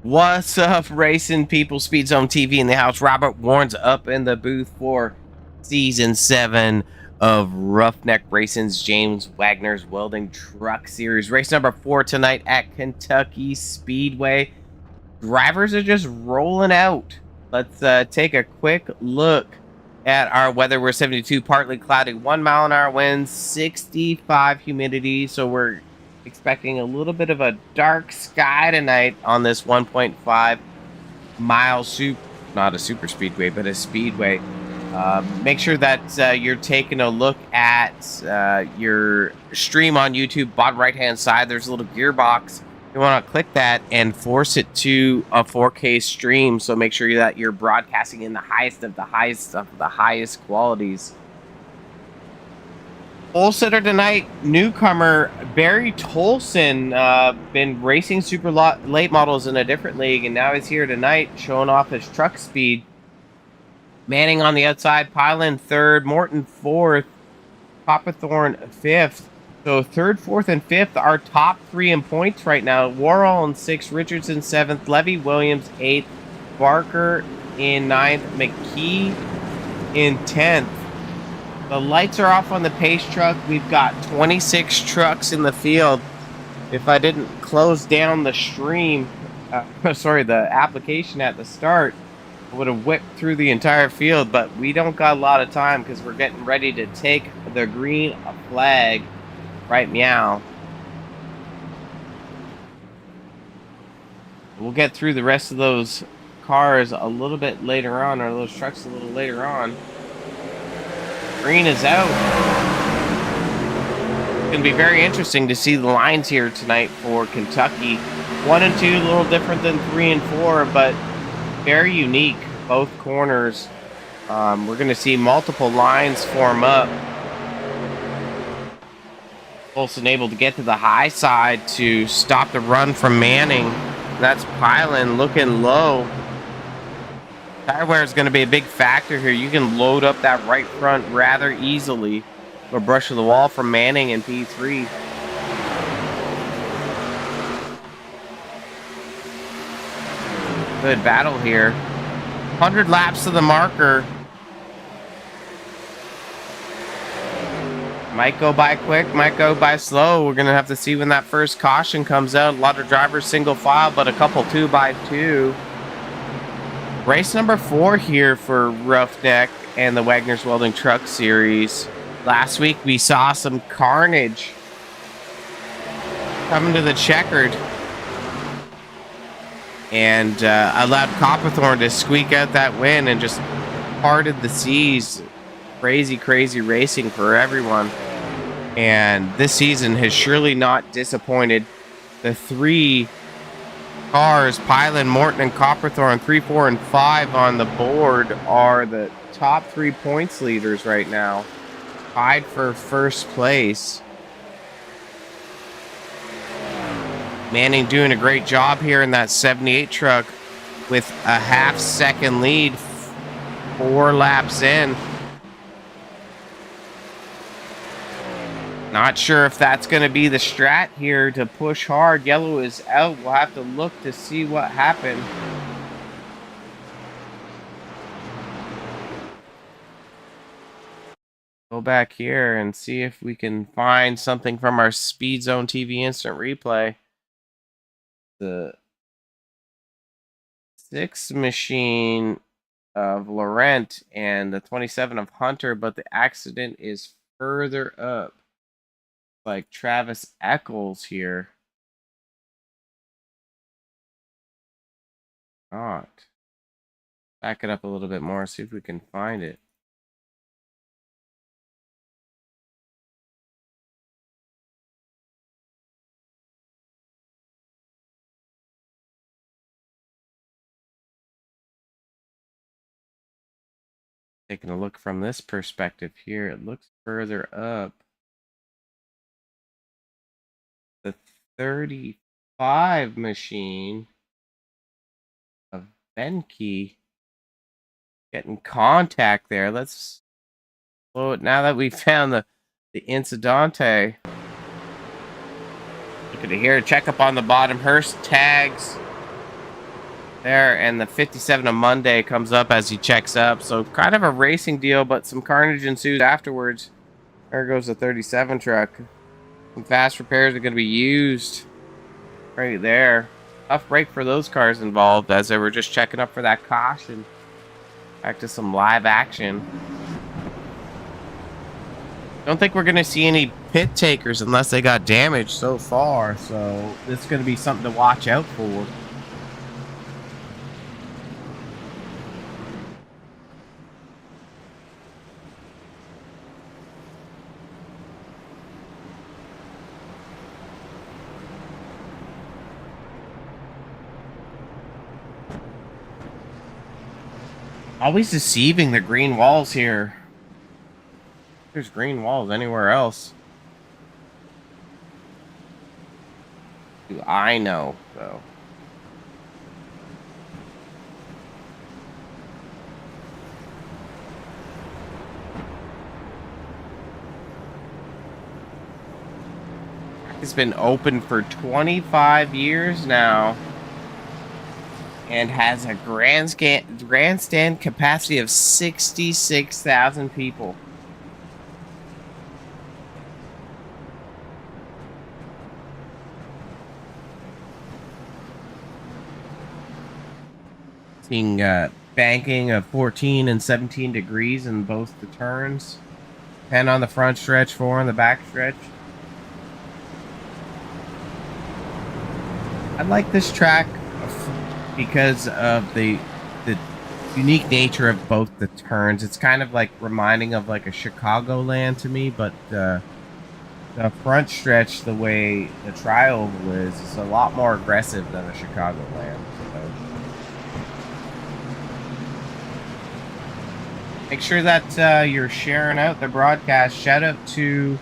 What's up, racing people? Speed Zone TV in the house. Robert Warren's up in the booth for Season 7 of Roughneck Racing's James Wagner's Welding Truck Series. Race number 4 tonight at Kentucky Speedway. Drivers are just rolling out. Let's take a quick look at our weather. We're 72, partly cloudy, 1 mile an hour winds, 65 humidity, so we're expecting a little bit of a dark sky tonight on this 1.5 mile not a super speedway, but a speedway. Make sure that you're taking a look at your stream on YouTube. Bottom right hand side, there's a little gearbox. You want to click that and force it to a 4K stream, so make sure that you're broadcasting in the highest of the highest qualities. Pole sitter tonight, newcomer Barry Tolson, been racing super late models in a different league, and now he's here tonight showing off his truck speed. Manning on the outside, Pylon third, Morton fourth, Copperthorne fifth. So third, fourth, and fifth are top 3 in points right now. Worrell in 6th, Richardson 7th, Levy Williams 8th, Barker in 9th, McKee in 10th. The lights are off on the pace truck. We've got 26 trucks in the field. If I didn't close down the stream, the application at the start, I would have whipped through the entire field, but we don't got a lot of time because we're getting ready to take the green flag. Right meow. We'll get through the rest of those cars a little bit later on, or those trucks a little later on. Green is out. It's going to be very interesting to see the lines here tonight for Kentucky. 1 and 2, a little different than 3 and 4, but very unique, both corners. We're going to see multiple lines form up. Olsen able to get to the high side to stop the run from Manning. That's Pylon looking low. Tire wear is going to be a big factor here. You can load up that right front rather easily. A brush to the wall from Manning in P3. Good battle here. 100 laps to the marker. Might go by quick, might go by slow. We're going to have to see when that first caution comes out. A lot of drivers single file, but a couple 2x2. Race number 4 here for Roughneck and the Wagner's Welding Truck Series. Last week we saw some carnage coming to the checkered, and allowed Copperthorne to squeak out that win and just parted the seas. Crazy racing for everyone. And this season has surely not disappointed. The 3 cars, Pylon, Morton, and Copperthorne, 3, 4, and 5 on the board, are the top 3 points leaders right now. Tied for first place. Manning doing a great job here in that 78 truck with a half-second lead, 4 laps in. Not sure if that's going to be the strat here to push hard. Yellow is out. We'll have to look to see what happened. go back here and see if we can find something from our Speed Zone TV instant replay. The 6 machine of Laurent and the 27 of Hunter, but the accident is further up. Like Travis Eccles here. Not. Back it up a little bit more, see if we can find it. Taking a look from this perspective here, it looks further up. The 35 machine of Benke getting contact there. Let's slow it now that we found the Incidente. Look at it here. Check up on the bottom. Hurst tags there, and the 57 of Monday comes up as he checks up. So kind of a racing deal, but some carnage ensues afterwards. There goes the 37 truck. Some fast repairs are going to be used right there. Tough break for those cars involved as they were just checking up for that caution. Back to some live action. Don't think we're going to see any pit takers unless they got damaged so far. So this is going to be something to watch out for. Always deceiving the green walls here. There's green walls anywhere else. Do I know, though? It's been open for 25 years now. And has a grandstand capacity of 66,000 people. Seeing banking of 14 and 17 degrees in both the turns. 10 on the front stretch, 4 on the back stretch. I like this track because of the unique nature of both the turns. It's kind of like reminding of like a Chicagoland to me, but the front stretch, the way the tri-oval is a lot more aggressive than a Chicagoland. So make sure that you're sharing out the broadcast. Shout out to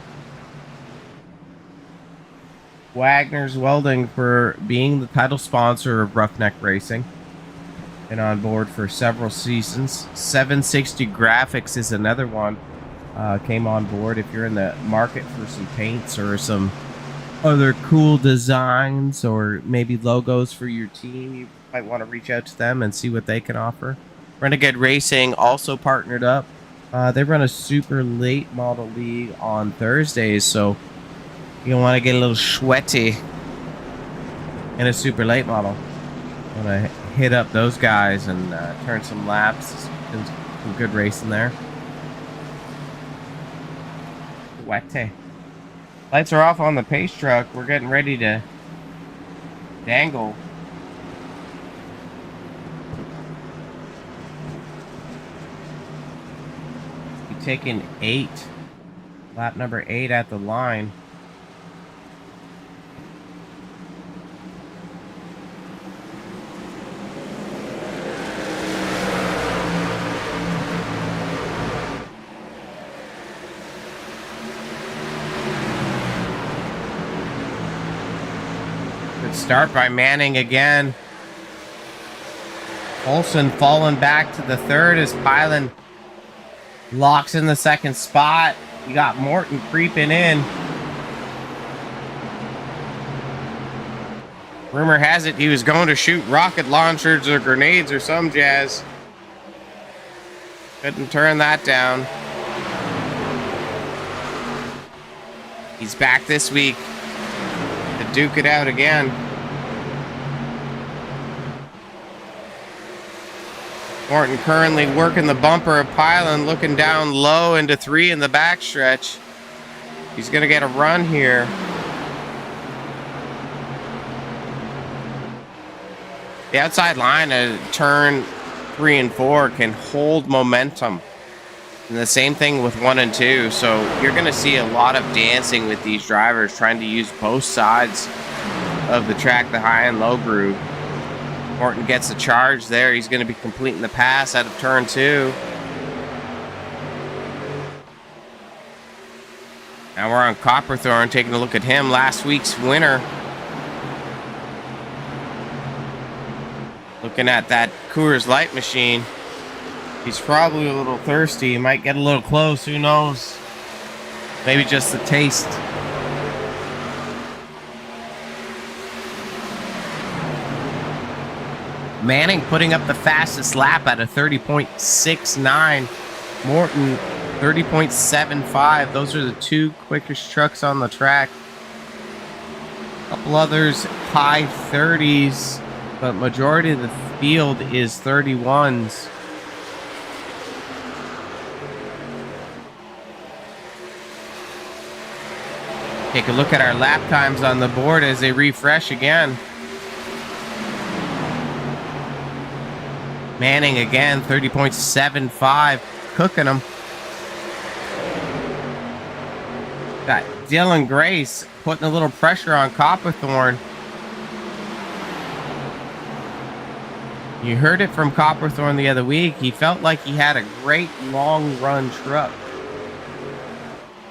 Wagner's Welding for being the title sponsor of Roughneck Racing. Been on board for several seasons. 760 Graphics is another one. Came on board. If you're in the market for some paints or some other cool designs or maybe logos for your team, you might want to reach out to them and see what they can offer. Renegade Racing also partnered up. They run a super late model league on Thursdays, so you want to get a little sweaty in a super late model. Want to hit up those guys and turn some laps. Some good racing there. Sweaty. Lights are off on the pace truck. We're getting ready to dangle. We're taking 8. Lap number 8 at the line. Start by Manning again. Olsen falling back to the third as Pylan locks in the second spot. You got Morton creeping in. Rumor has it he was going to shoot rocket launchers or grenades or some jazz. Couldn't turn that down. He's back this week to duke it out again. Morton currently working the bumper of Pylon, looking down low into 3 in the backstretch. He's going to get a run here. The outside line at turn 3 and 4 can hold momentum. And the same thing with 1 and 2. So you're going to see a lot of dancing with these drivers, trying to use both sides of the track, the high and low groove. Morton gets a charge there. He's going to be completing the pass out of turn 2. Now we're on Copperthorne, taking a look at him, last week's winner. Looking at that Coors Light machine. He's probably a little thirsty. He might get a little close. Who knows? Maybe just the taste. Manning putting up the fastest lap at a 30.69. Morton 30.75. Those are the 2 quickest trucks on the track. A couple others high 30s, but majority of the field is 31s. Take a look at our lap times on the board as they refresh again. Manning again, 30.75, cooking them. Got Dylan Grace putting a little pressure on Copperthorne. You heard it from Copperthorne the other week. He felt like he had a great long run truck.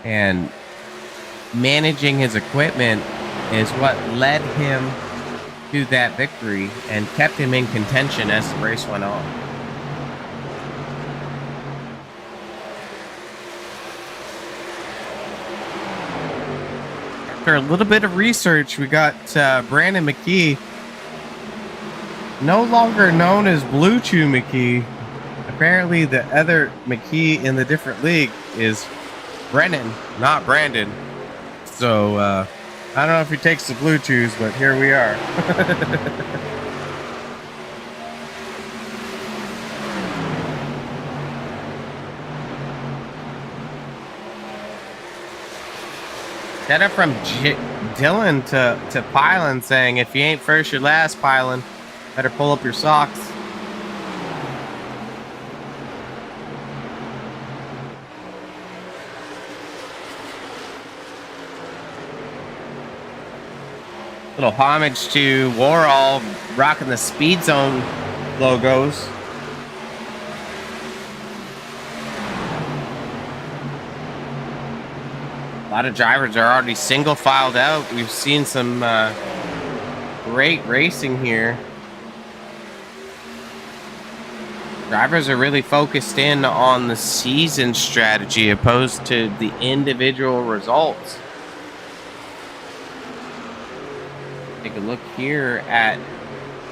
And managing his equipment is what led him to that victory and kept him in contention as the race went on. After a little bit of research, we got Brandon McKee, no longer known as Blue Chew McKee. Apparently the other McKee in the different league is Brennan, not Brandon. So I don't know if he takes the Blue Chews, but here we are. Get it from Dylan to Pylon, saying, if you ain't first, you're last, Pylon. Better pull up your socks. Little homage to Warhol, rocking the Speed Zone logos. A lot of drivers are already single filed out. We've seen some great racing here. Drivers are really focused in on the season strategy opposed to the individual results. Take a look here at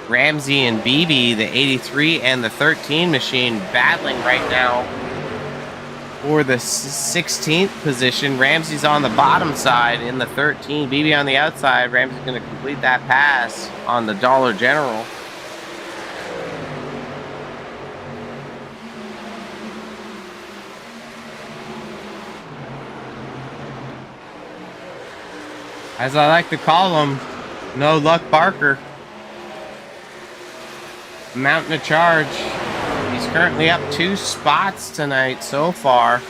Ramsey and BB, the 83 and the 13 machine, battling right now for the 16th position. Ramsey's on the bottom side in the 13, BB on the outside. Ramsey's going to complete that pass on the Dollar General. As I like to call him, No Luck Barker. Mounting a charge. He's currently up 2 spots tonight so far.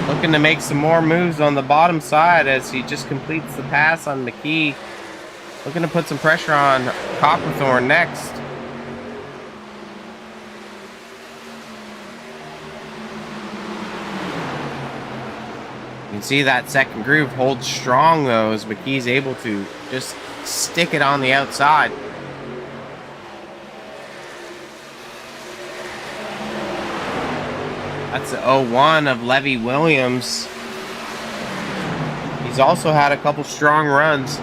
Looking to make some more moves on the bottom side as he just completes the pass on McKee. Looking to put some pressure on Copperthorne next. You can see that second groove holds strong though, as McKee's able to just stick it on the outside. That's the 01 of Levy Williams. He's also had a couple strong runs.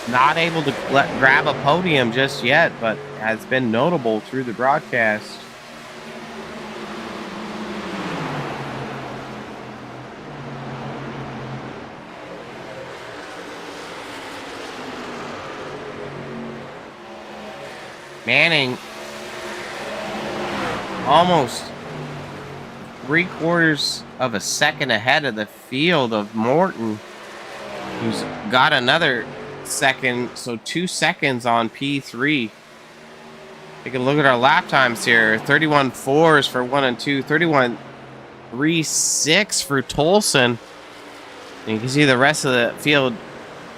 Not able to grab a podium just yet, but has been notable through the broadcast. Manning almost 3/4 of a second ahead of the field of Morton, who's got another second, so 2 seconds on P3. Take a look at our lap times here. 31.4s for 1 and 2, 31.36 for Tolson. And you can see the rest of the field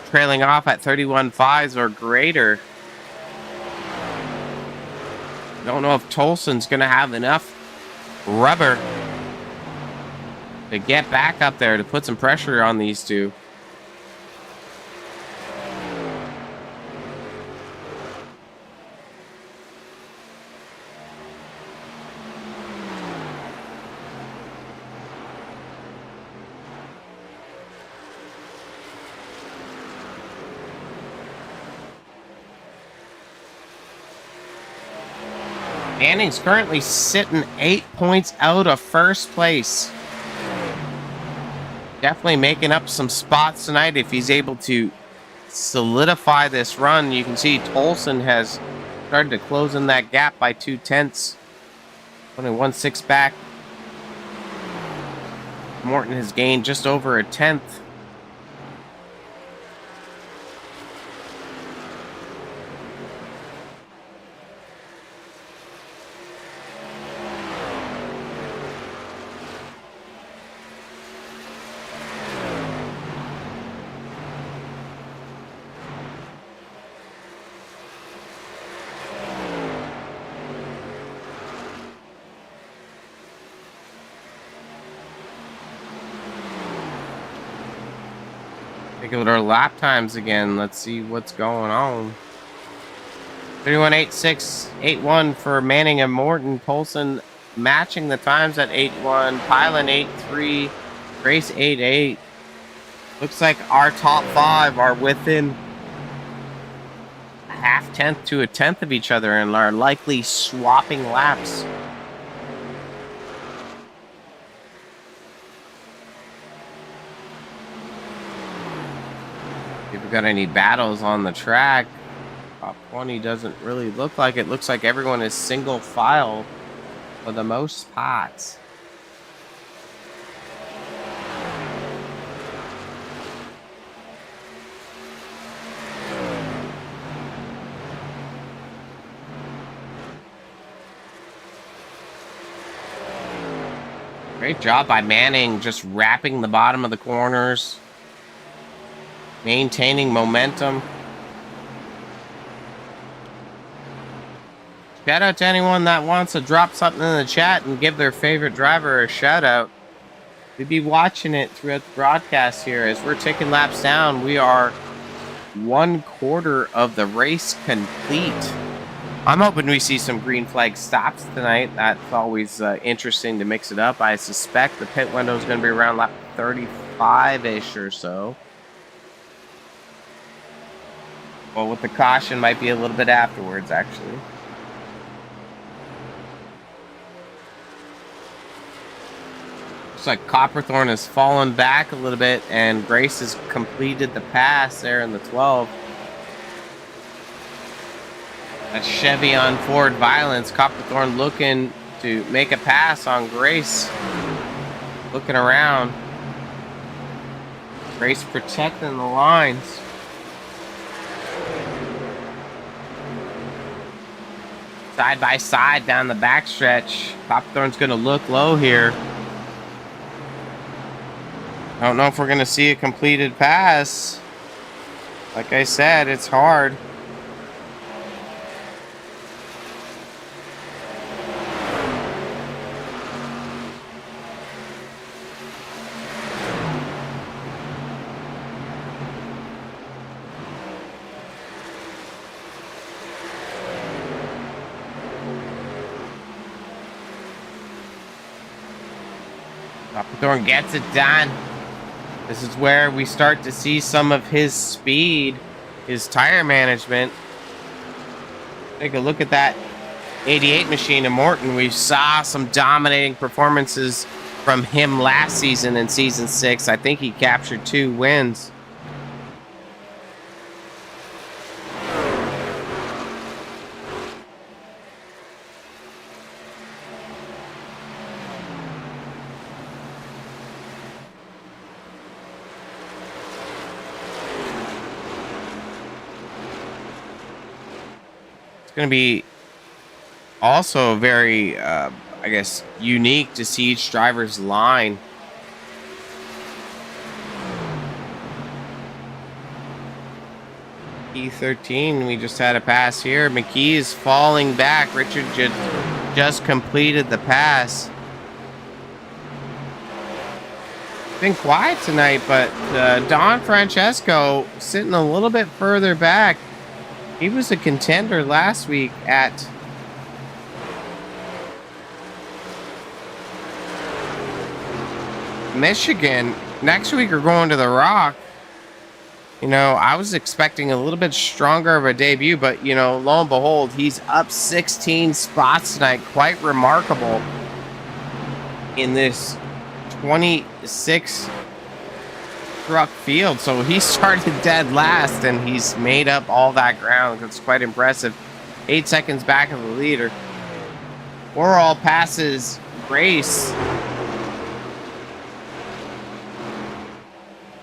trailing off at 31.5s or greater. Don't know if Tolson's going to have enough rubber to get back up there to put some pressure on these two. Manning's currently sitting 8 points out of first place. Definitely making up some spots tonight if he's able to solidify this run. You can see Tolson has started to close in that gap by 2/10. Only 1/6 back. Morton has gained just over a 10th. Take a look at our lap times again. Let's see what's going on. 31.86.81 for Manning and Morton. Tolson matching the times at 8.1. Pylon 8.3. Grace 8.8. Looks like our top 5 are within a 0.5 to a 1/10 of each other and are likely swapping laps. If we've got any battles on the track, top 20 doesn't really look like it. Looks like everyone is single file for the most part. Great job by Manning, just wrapping the bottom of the corners. Maintaining momentum. Shout out to anyone that wants to drop something in the chat and give their favorite driver a shout out. We'll be watching it throughout the broadcast here as we're taking laps down. We are 1/4 of the race complete. I'm hoping we see some green flag stops tonight. That's always interesting to mix it up. I suspect the pit window is going to be around lap 35-ish or so. Well, with the caution, might be a little bit afterwards, actually. Looks like Copperthorne has fallen back a little bit, and Grace has completed the pass there in the 12. That's Chevy on Ford Violence. Copperthorne looking to make a pass on Grace. Looking around. Grace protecting the lines. Side by side down the backstretch. Copperthorne's going to look low here. I don't know if we're going to see a completed pass. Like I said, it's hard. Copperthorne gets it done. This is where we start to see some of his speed, his tire management. Take a look at that 88 machine in Morton. We saw some dominating performances from him last season in season 6. I think he captured 2 wins. It's going to be also very, I guess, unique to see each driver's line. E13, we just had a pass here. McKee is falling back. Richard just completed the pass. Been quiet tonight, but Don Francesco sitting a little bit further back. He was a contender last week at Michigan. Next week we're going to the Rock. You know, I was expecting a little bit stronger of a debut, but, you know, lo and behold, he's up 16 spots tonight. Quite remarkable in this 26 truck field. So he started dead last, and he's made up all that ground. That's quite impressive. 8 seconds back of the leader. Overall passes Grace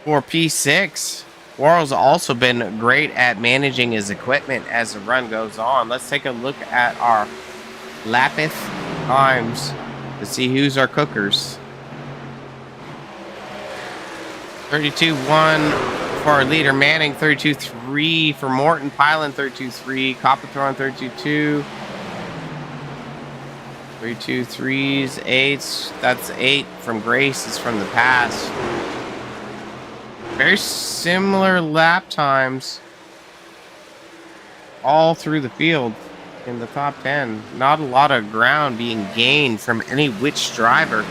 for P6. Worrell's also been great at managing his equipment as the run goes on. Let's take a look at our Lapith times to see who's our cookers. 32.1 for our leader Manning, 32.3 for Morton, Pylon 32.3, Copperthorne 32.2, 32.3s, 8s. That's 8 from Grace, is from the past. Very similar lap times all through the field in the top 10. Not a lot of ground being gained from any which driver.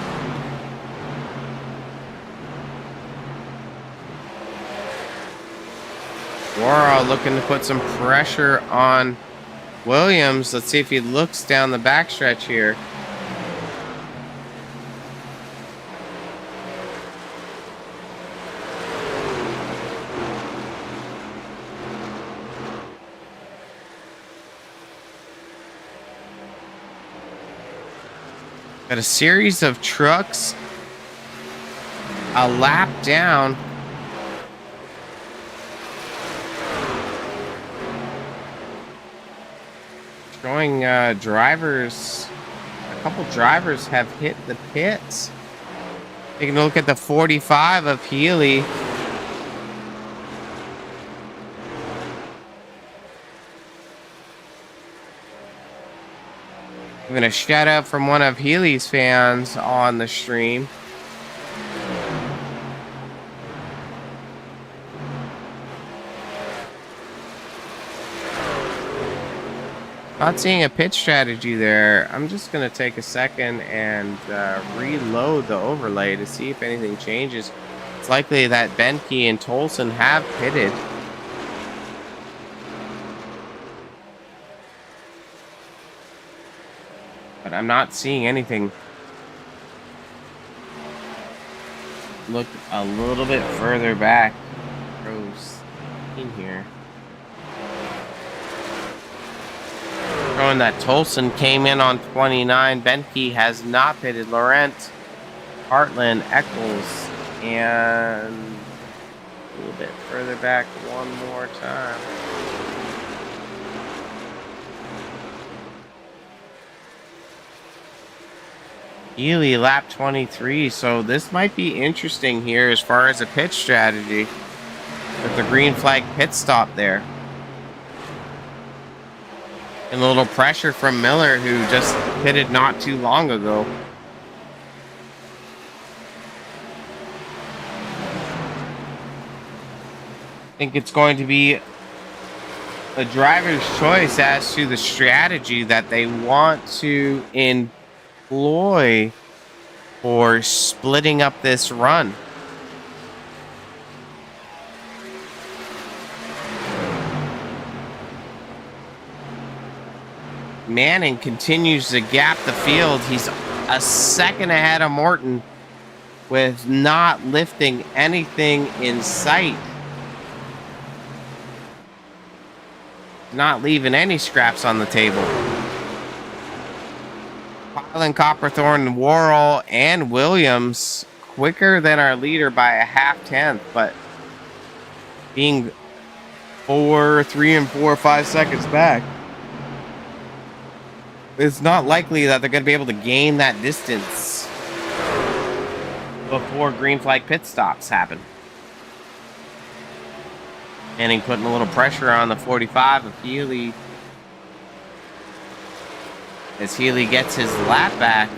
Worrell looking to put some pressure on Williams. Let's see if he looks down the backstretch here. Got a series of trucks a lap down. Showing drivers, a couple drivers have hit the pits. Taking a look at the 45 of Healy. Even a shout out from one of Healy's fans on the stream. Not seeing a pit strategy there. I'm just going to take a second and reload the overlay to see if anything changes. It's likely that Benke and Tolson have pitted. But I'm not seeing anything. Look a little bit further back. Rose in here. Showing that Tolson came in on 29. Benke has not pitted. Laurent, Hartland, Eccles, and a little bit further back one more time. Ely lap 23, so this might be interesting here as far as a pit strategy with the green flag pit stop there. And a little pressure from Miller, who just pitted not too long ago. I think it's going to be a driver's choice as to the strategy that they want to employ for splitting up this run. Manning continues to gap the field. He's a second ahead of Morton with not lifting anything in sight. Not leaving any scraps on the table. Pylon, Copperthorne, Worrell, and Williams quicker than our leader by a half-tenth, but being 3 and 4 or 5 seconds back. it's not likely that they're going to be able to gain that distance before green flag pit stops happen. And putting a little pressure on the 45 of Healy as Healy gets his lap back.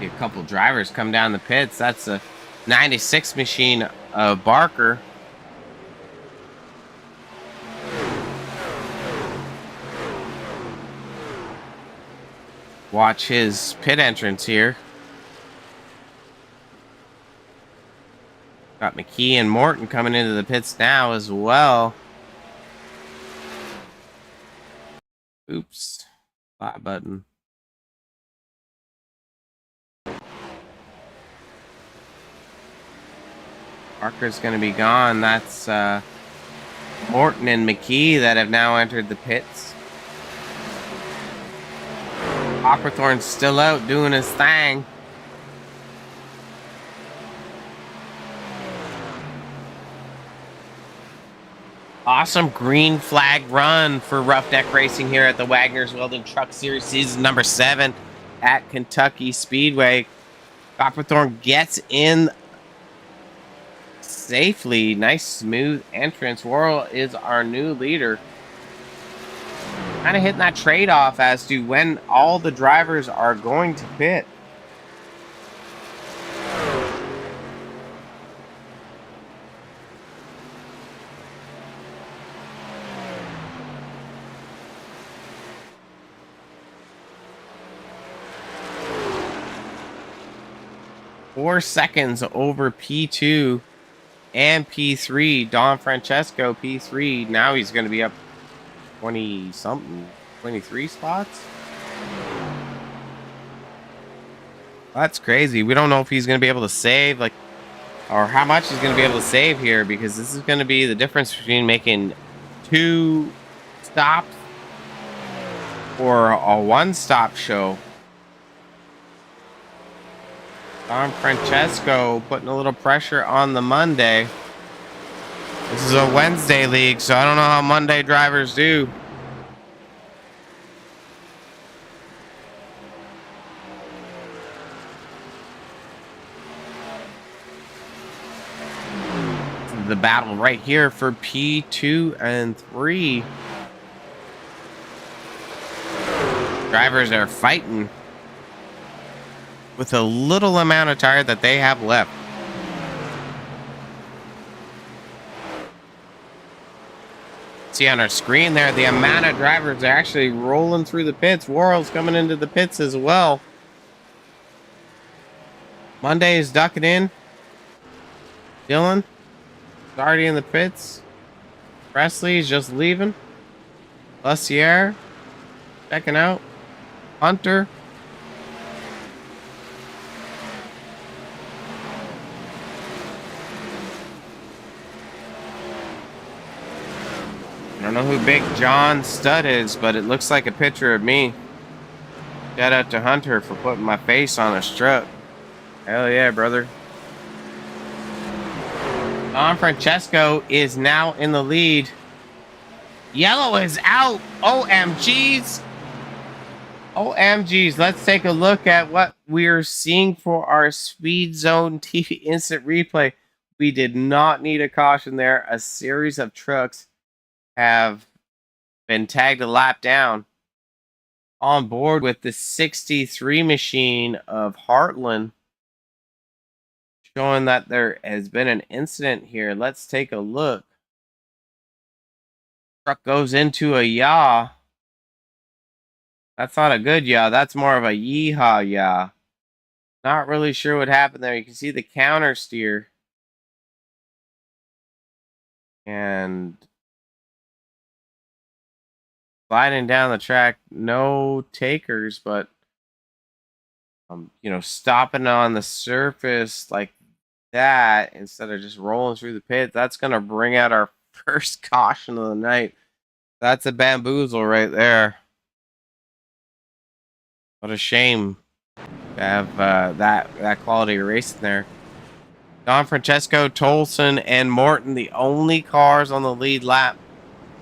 A couple drivers come down the pits. That's a 96 machine of Barker. Watch his pit entrance here. Got McKee and Morton coming into the pits now as well. Oops. Flat button. Barker's going to be gone. That's Morton and McKee that have now entered the pits. Aquathorn's still out doing his thing. Awesome green flag run for Roughneck Racing here at the Wagner's Welding Truck Series season number 7 at Kentucky Speedway. Aquathorn gets in safely. Nice smooth entrance. Worrell is our new leader. Kind of hitting that trade-off as to when all the drivers are going to pit. Four seconds over P2 and P3. Don Francesco, P3. Now he's going to be up 20-something, 23 spots. That's crazy. We don't know if he's going to be able to save, like, or how much he's going to be able to save here, because this is going to be the difference between making 2 stops or a one-stop show. Don Francesco putting a little pressure on the Monday. This is a Wednesday league, so I don't know how Monday drivers do. The battle right here for P2 and 3. Drivers are fighting with a little amount of tire that they have left. See on our screen there, the amount of drivers are actually rolling through the pits. Worrell's coming into the pits as well. Monday is ducking in. Dylan is already in the pits. Presley is just leaving. Lussier checking out. Hunter. I don't know who Big John Stud is, but it looks like a picture of me. Shout out to Hunter for putting my face on a strut. Hell yeah, brother. Don Francesco is now in the lead. Yellow is out. OMGs. OMGs. Let's take a look at what we're seeing for our Speed Zone TV instant replay. We did not need a caution there. A series of trucks have been tagged a lap down. On board with the 63 machine of Heartland, showing that there has been an incident here. Let's take a look. Truck goes into a yaw. That's not a good yaw. That's more of a yeehaw yaw. Not really sure what happened there. You can see the counter steer. And sliding down the track, no takers, but you know, stopping on the surface like that instead of just rolling through the pit. That's gonna bring out our first caution of the night. That's a bamboozle right there. What a shame. to have that quality of race in there. Don Francesco, Tolson, and Morton, the only cars on the lead lap.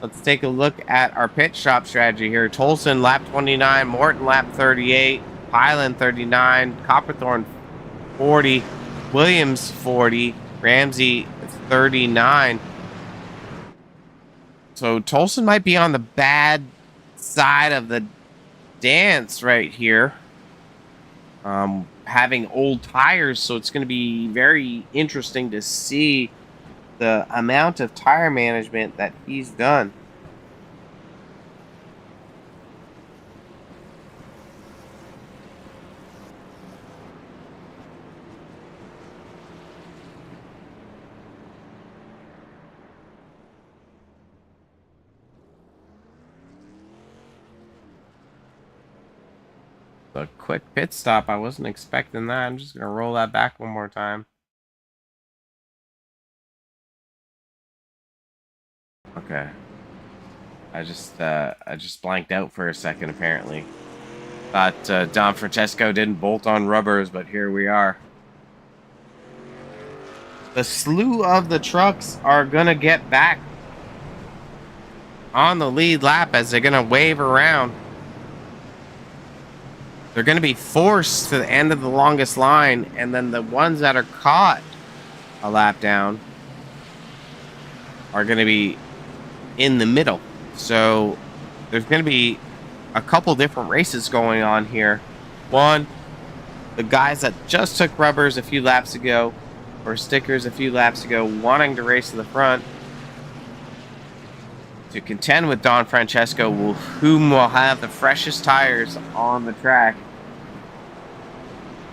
Let's take a look at our pit stop strategy here. Tolson lap 29, Morton lap 38, Hyland 39, Copperthorne 40, Williams 40, Ramsey 39. So Tolson might be on the bad side of the dance right here. Having old tires, so it's going to be very interesting to see the amount of tire management that he's done. A quick pit stop. I wasn't expecting that. I'm just going to roll that back one more time. Okay. I just blanked out for a second, apparently. Thought Don Francesco didn't bolt on rubbers, but here we are. The slew of the trucks are going to get back on the lead lap as they're going to wave around. They're going to be forced to the end of the longest line, and then the ones that are caught a lap down are going to be in the middle. So there's going to be a couple different races going on here. One, the guys that just took rubbers a few laps ago or stickers a few laps ago wanting to race to the front to contend with Don Francesco, whom will have the freshest tires on the track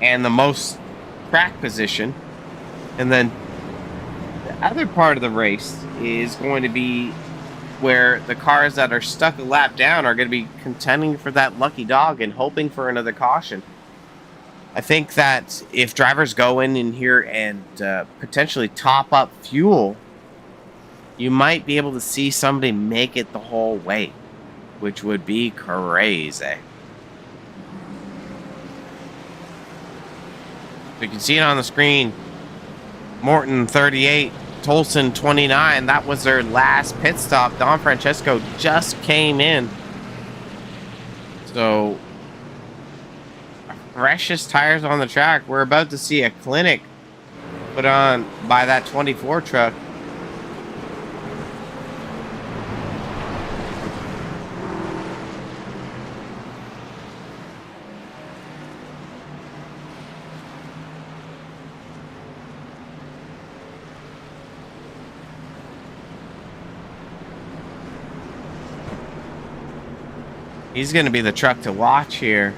and the most track position. And then the other part of the race is going to be where the cars that are stuck a lap down are going to be contending for that lucky dog and hoping for another caution. I think that if drivers go in here and potentially top up fuel, you might be able to see somebody make it the whole way, which would be crazy. So you can see it on the screen. Morton 38, Tolson 29. That was their last pit stop. Don Francesco just came in. So, freshest tires on the track. We're about to see a clinic put on by that 24 truck. He's going to be the truck to watch here.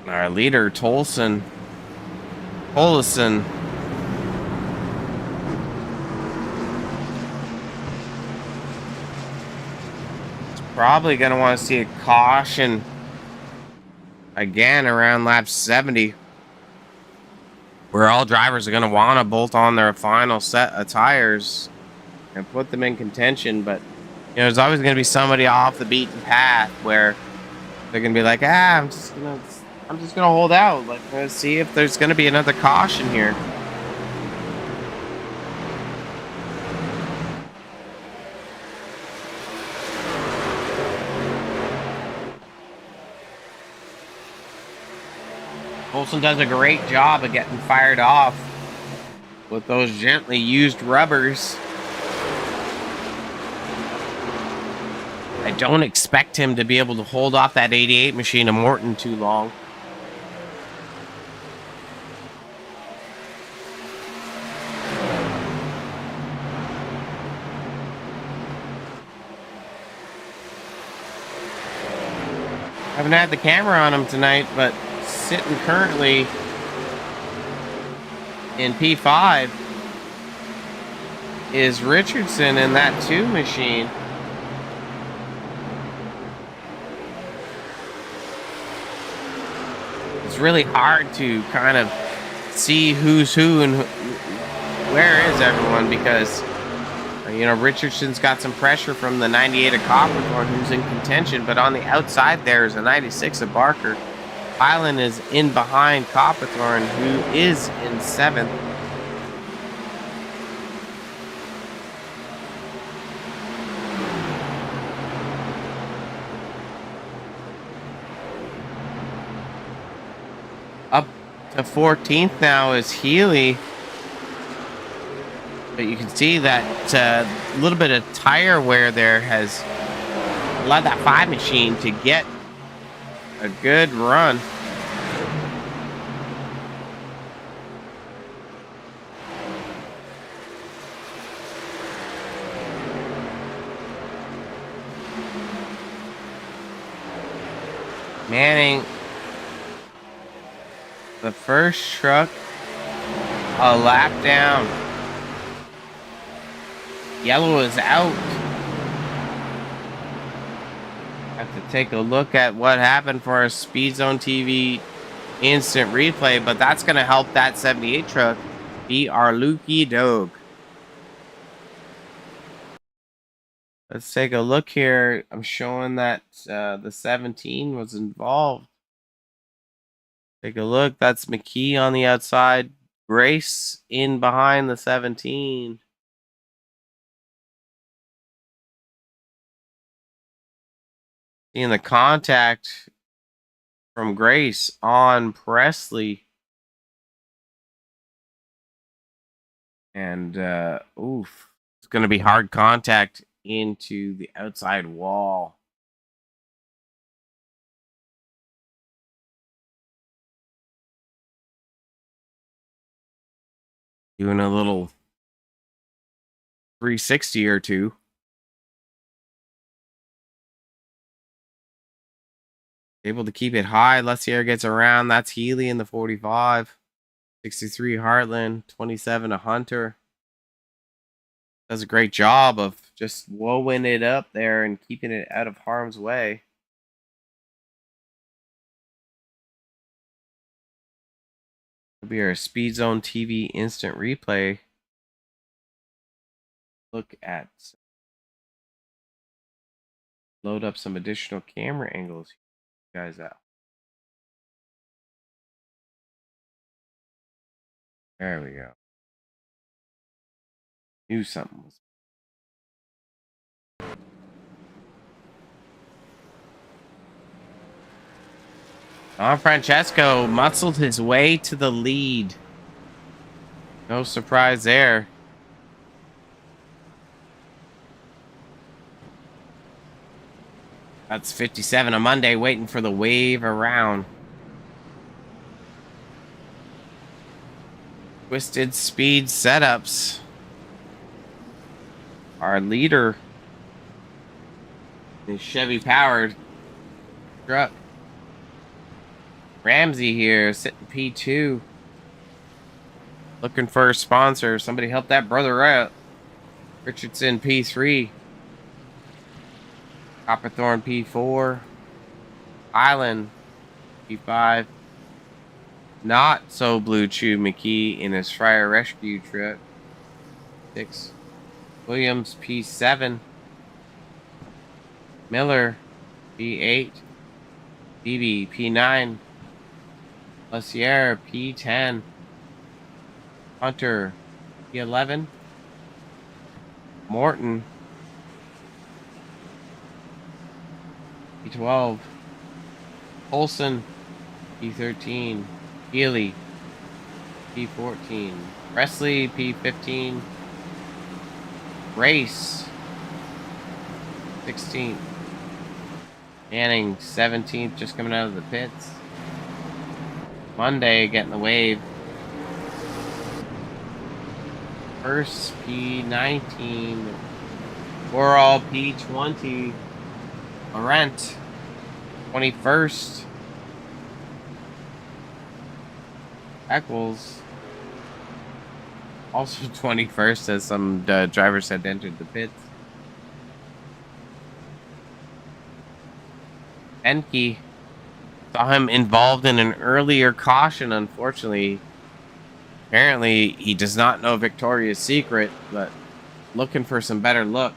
Our leader, Tolson. Probably going to want to see a caution again around lap 70. Where all drivers are going to want to bolt on their final set of tires and put them in contention. But, you know, there's always going to be somebody off the beaten path where they're going to be like, I'm just going to hold out. Like, let's see if there's going to be another caution here. Olsen does a great job of getting fired off with those gently used rubbers. I don't expect him to be able to hold off that 88 machine of Morton too long. Haven't had the camera on him tonight, but sitting currently in P5 is Richardson in that 2 machine. It's really hard to kind of see who's who and where is everyone, because You know, Richardson's got some pressure from the 98 of Copperthorne, who's in contention, but on the outside there is a 96 of Barker. Highland is in behind Copperthorne, who is in 7th. Up to 14th now is Healy. But you can see that little bit of tire wear there has allowed that 5 machine to get a good run. Manning, the first truck, a lap down. Yellow is out. Have to take a look at what happened for our Speed Zone TV instant replay, but that's going to help that 78 truck be our Lukey Dog. Let's take a look here. I'm showing that the 17 was involved. Take a look. That's McKee on the outside. Grace in behind the 17. Seeing the contact from Grace on Presley. And, oof. It's going to be hard contact into the outside wall. Doing a little 360 or two. Able to keep it high. Lessier gets around. That's Healy in the 45. 63 Heartland. 27 a Hunter. Does a great job of just woeing it up there and keeping it out of harm's way. It'll be our Speed Zone TV instant replay. Look at. Load up some additional camera angles. Guys out. There we go. Knew something was. Don Francesco muscled his way to the lead. No surprise there. That's 57 on Monday, waiting for the wave around. Twisted Speed setups. Our leader is Chevy powered truck. Ramsey here, sitting P2. Looking for a sponsor. Somebody help that brother out. Richardson P3. Copperthorne P4. Island P5. Not so Blue Chew McKee in his Fryer Rescue truck. 6. Williams P7. Miller P8. BB P9. Lessier P10. Hunter P11. Morton P12. Olson P13. Healy P14. Presley P15. Race 16th. Manning 17th, just coming out of the pits. Monday getting the wave. First P19. We're all P20. Laurent 21st. Eccles also 21st, as some drivers had entered the pits. Enke saw him involved in an earlier caution, unfortunately. Apparently, he does not know Victoria's secret, but looking for some better luck.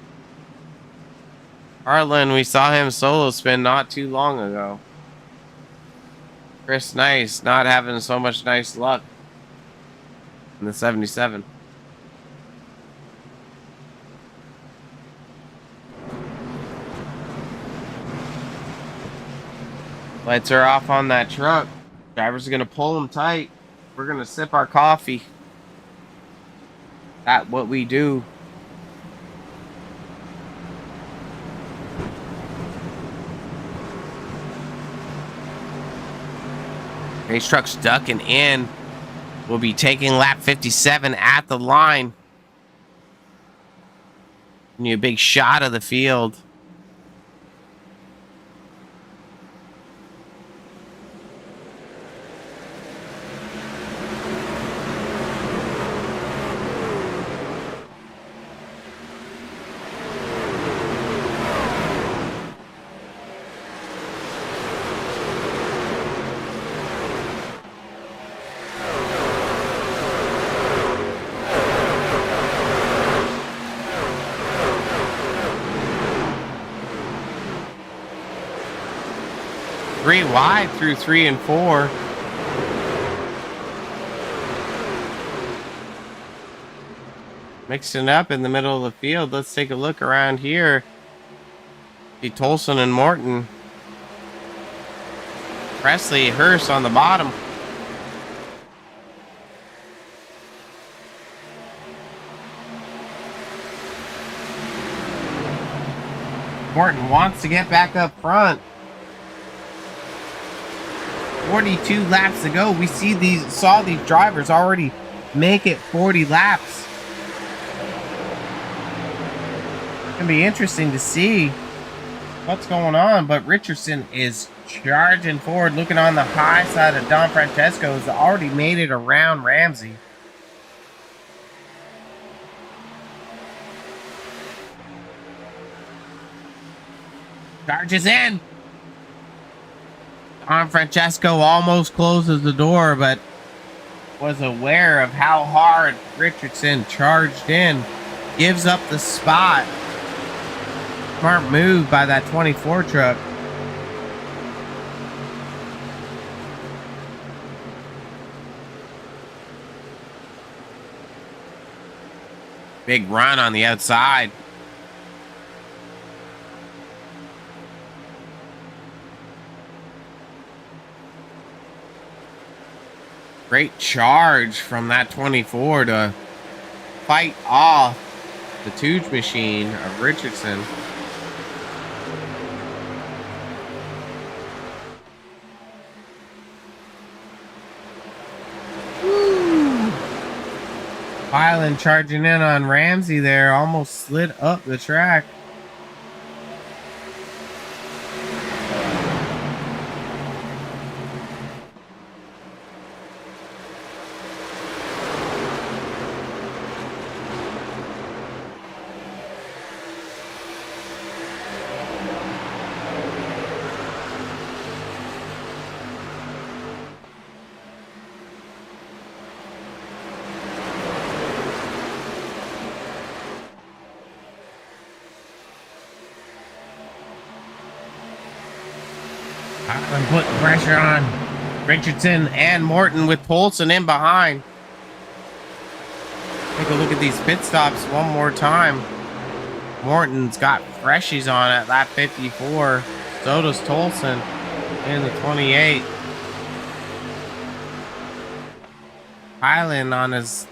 Harlan, we saw him solo spin not too long ago. Chris Nice not having so much nice luck in the 77. Lights are off on that truck. Driver's gonna pull him tight. We're gonna sip our coffee. That's what we do. Race truck's ducking in. We'll be taking lap 57 at the line. Give you a big shot of the field. Three wide through 3 and 4. Mixing up in the middle of the field. Let's take a look around here. See Tolson and Morton. Presley, Hurst on the bottom. Morton wants to get back up front. 42 laps to go. We saw these drivers already make it 40 laps. It's gonna be interesting to see what's going on, but Richardson is charging forward, looking on the high side of Don Francesco, who's already made it around Ramsey. Charges in. Don Francesco almost closes the door, but was aware of how hard Richardson charged in. Gives up the spot. Smart move by that 24 truck. Big run on the outside. Great charge from that 24 to fight off the Tooge machine of Richardson. Island charging in on Ramsey there, almost slid up the track. And put pressure on Richardson and Morton with Polson in behind. Take a look at these pit stops one more time. Morton's got freshies on at lap 54. So does Tolson in the 28. Highland on his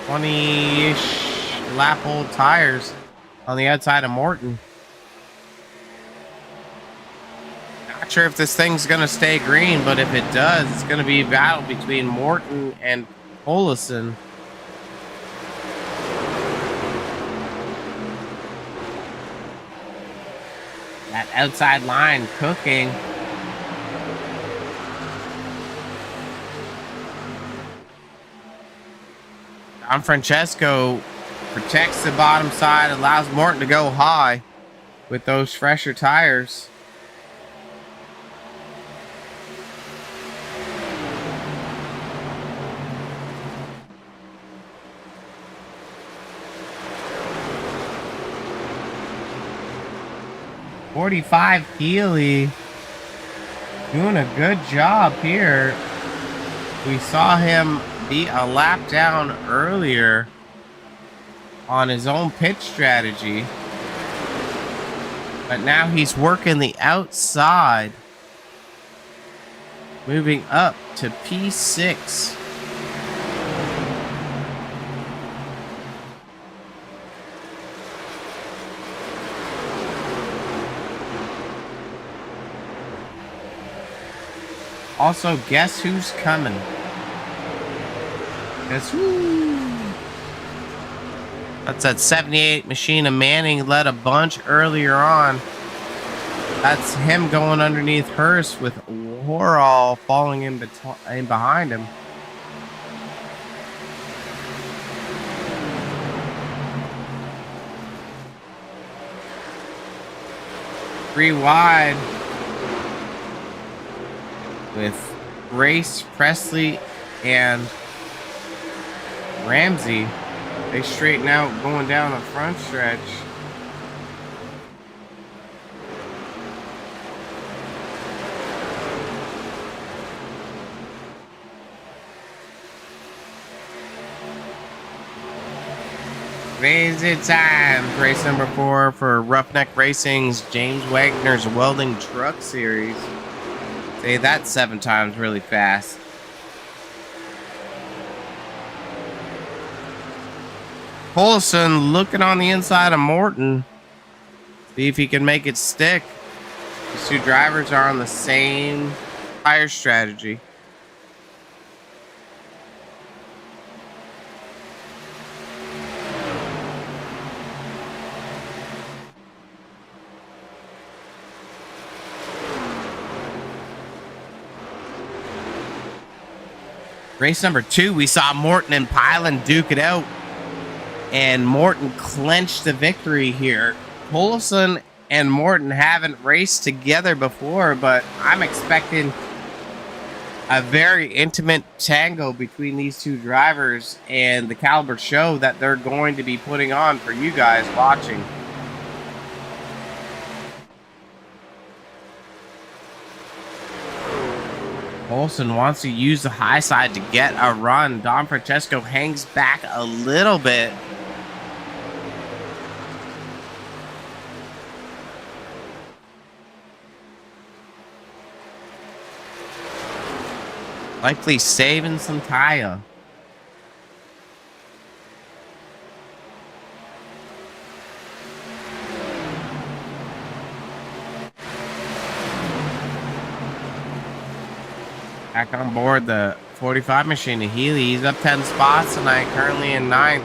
20-ish lap old tires on the outside of Morton. Not sure if this thing's going to stay green, but if it does, it's going to be a battle between Morton and Olison. That outside line cooking. Don Francesco protects the bottom side, allows Morton to go high with those fresher tires. 45 Healy doing a good job here. We saw him be a lap down earlier on his own pit strategy, but now he's working the outside, moving up to P6. Also, guess who's coming? Guess who? That's that 78 machine of Manning led a bunch earlier on. That's him going underneath Hurst with Warhol falling in behind him. Three wide with Grace, Presley, and Ramsey. They straighten out going down the front stretch. Crazy time. Race number 4 for Roughneck Racing's James Wagner's Welding Truck Series. Say that 7 times really fast. Paulson looking on the inside of Morton. See if he can make it stick. These two drivers are on the same tire strategy. Race number 2, we saw Morton and Pilon duke it out, and Morton clinched the victory here. Paulson and Morton haven't raced together before, but I'm expecting a very intimate tango between these two drivers and the caliber show that they're going to be putting on for you guys watching. Olsen wants to use the high side to get a run. Don Francesco hangs back a little bit. Likely saving some tire. Back on board the 45 machine of Healy. He's up 10 spots tonight, currently in 9th.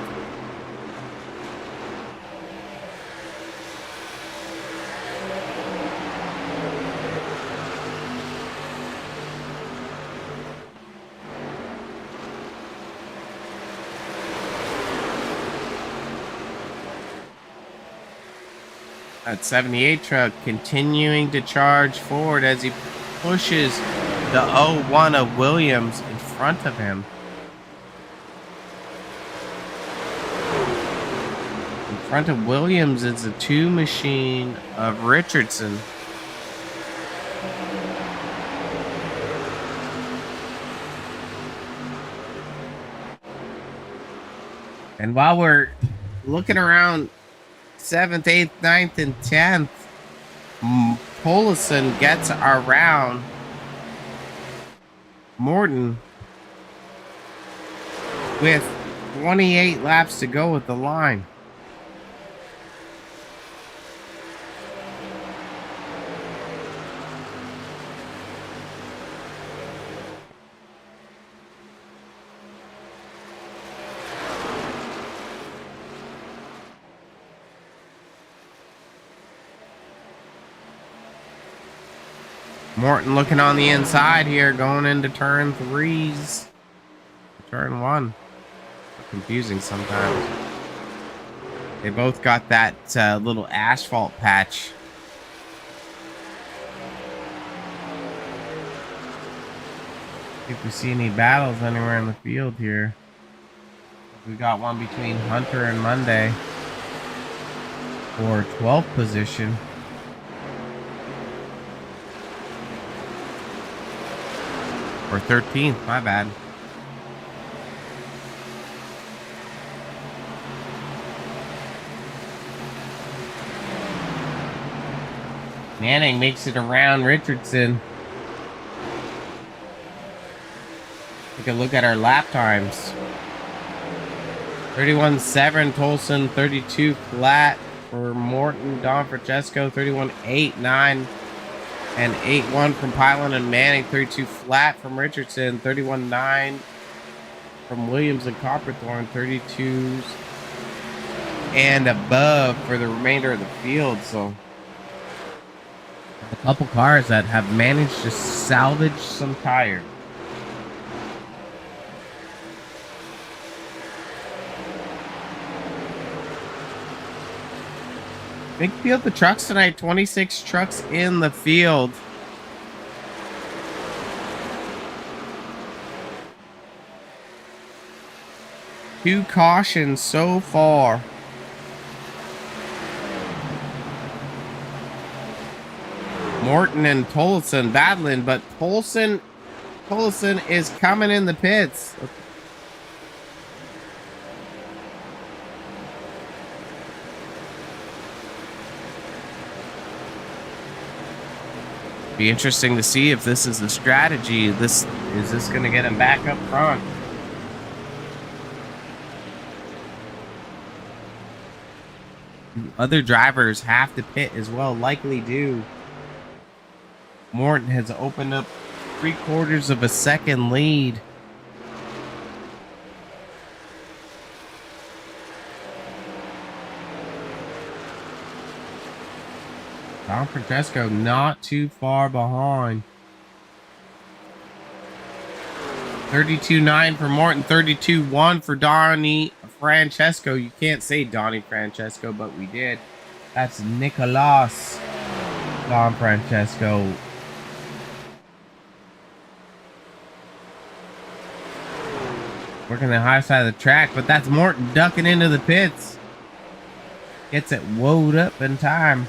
That 78 truck continuing to charge forward as he pushes the 01 of Williams in front of him. In front of Williams is the 2 machine of Richardson. And while we're looking around 7th, 8th, 9th, and 10th, Polison gets around Morton with 28 laps to go at the line. Morton looking on the inside here, going into turn 3s. Turn 1. Confusing sometimes. They both got that little asphalt patch. If we see any battles anywhere in the field here. We got one between Hunter and Monday for 12th position. Or 13th, my bad. Manning makes it around Richardson. Take a look at our lap times. 31.7, Tolson, 32 flat for Morton, Don Francesco, 31.8, 9, and 8.1 from Pylon and Manning, 32 flat from Richardson, 31.9 from Williams and Copperthorne, 32s and above for the remainder of the field. So a couple cars that have managed to salvage some tires. Big field of trucks tonight. 26 trucks in the field. Two cautions so far. Morton and Tolson battling, but Tolson is coming in the pits. Be interesting to see if this is the strategy. Is this going to get him back up front? Other drivers have to pit as well, likely do. Morton has opened up 3/4 of a second lead. Don Francesco not too far behind. 32.9 for Morton, 32.1 for Donnie Francesco. You can't say Donnie Francesco, but we did. That's Nicolas Don Francesco. Working the high side of the track, but that's Morton ducking into the pits. Gets it woed up in time.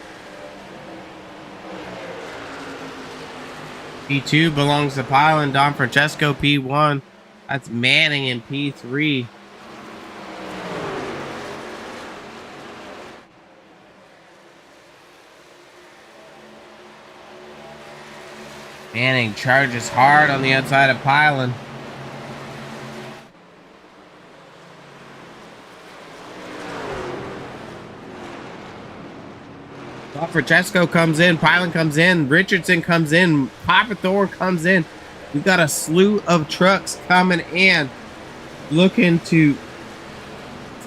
P2 belongs to Pylon, Don Francesco P1. That's Manning in P3. Manning charges hard on the outside of Pylon. Francesco comes in, Pylon comes in, Richardson comes in, Copperthorne comes in. We've got a slew of trucks coming in, looking to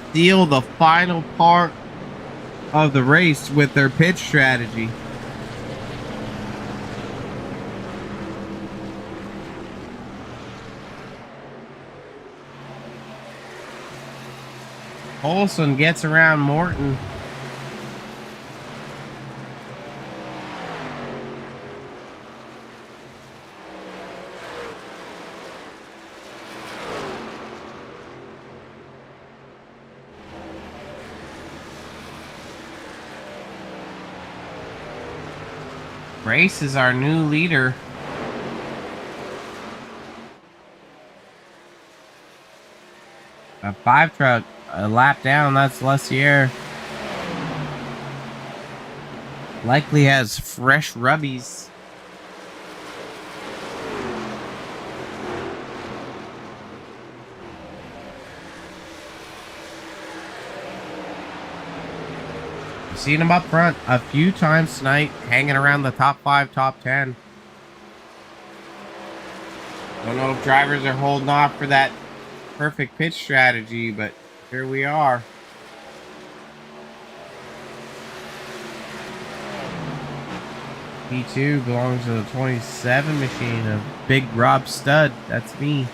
steal the final part of the race with their pit strategy. Olson gets around Morton. Race is our new leader. A 5 truck, a lap down, that's Lessier. Likely has fresh rubbies. Seen him up front a few times tonight, hanging around the top 5, top 10. Don't know if drivers are holding off for that perfect pitch strategy, but here we are. P2 belongs to the 27 machine of Big Rob Stud. That's me.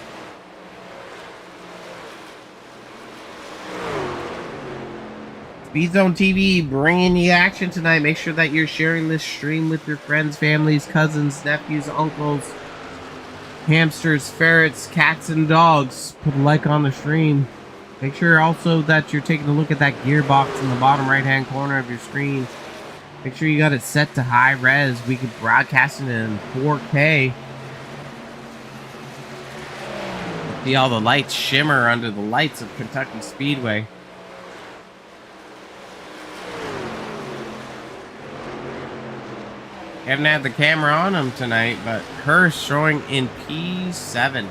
Speed Zone TV bringing you action tonight. Make sure that you're sharing this stream with your friends, families, cousins, nephews, uncles, hamsters, ferrets, cats, and dogs. Put a like on the stream. Make sure also that you're taking a look at that gearbox in the bottom right-hand corner of your screen. Make sure you got it set to high res. We could broadcast it in 4K. See all the lights shimmer under the lights of Kentucky Speedway. Haven't had the camera on him tonight, but her showing in P7.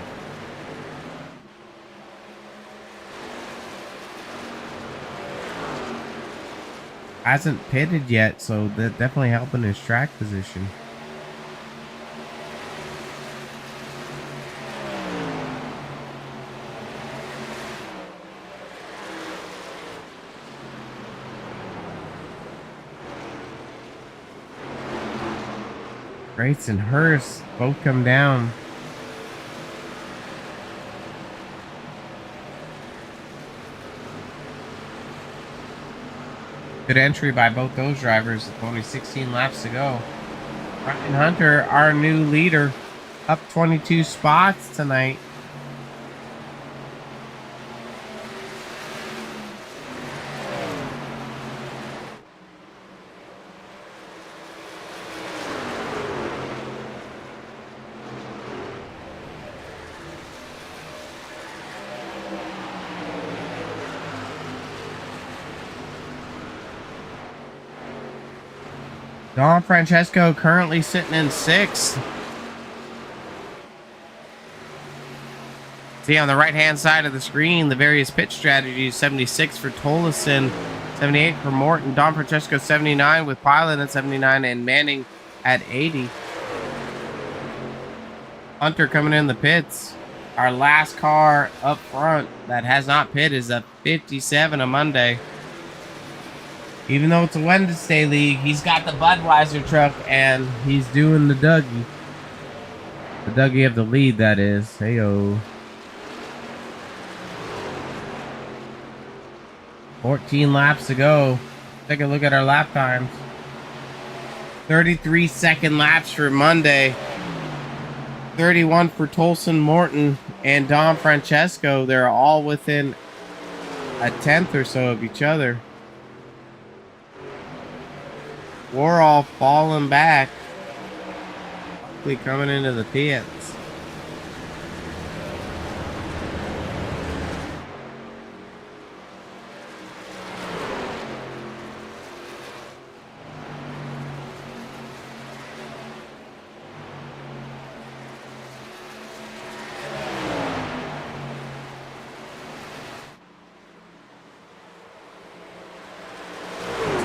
Hasn't pitted yet, so that's definitely helping his track position. Grace and Hurst both come down. Good entry by both those drivers with only 16 laps to go. Ryan Hunter, our new leader, up 22 spots tonight. Don Francesco currently sitting in 6th. See on the right-hand side of the screen, the various pit strategies. 76 for Tolleson, 78 for Morton, Don Francesco 79 with Pilot at 79, and Manning at 80. Hunter coming in the pits. Our last car up front that has not pit is a 57 on Monday. Even though it's a Wednesday league, he's got the Budweiser truck and he's doing the Dougie. The Dougie of the lead, that is. Heyo. 14 laps to go. Take a look at our lap times. 33-second laps for Monday. 31 for Tolson, Morton, and Don Francesco. They're all within a tenth or so of each other. We're all falling back. Hopefully coming into the pits.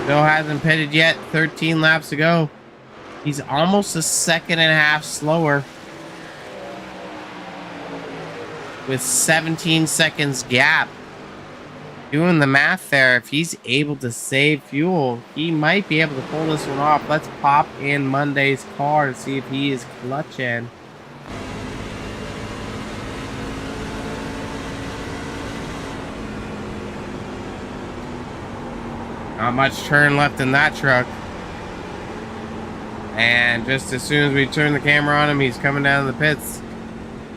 Still hasn't pitted yet. 13 laps to go. He's almost a second and a half slower. With 17 seconds gap. Doing the math there, if he's able to save fuel, he might be able to pull this one off. Let's pop in Monday's car to see if he is clutching. Not much turn left in that truck. And just as soon as we turn the camera on him, he's coming down the pits.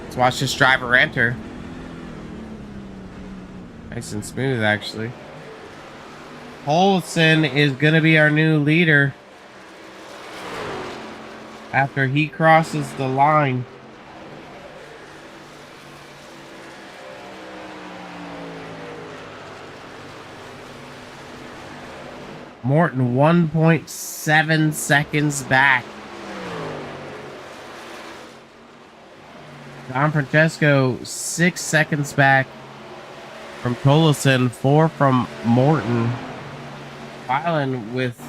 Let's watch this driver enter. Nice and smooth, actually. Olson is going to be our new leader after he crosses the line. Morton 1.7 seconds back. Don Francesco 6 seconds back from Tolleson, 4 from Morton. Filing with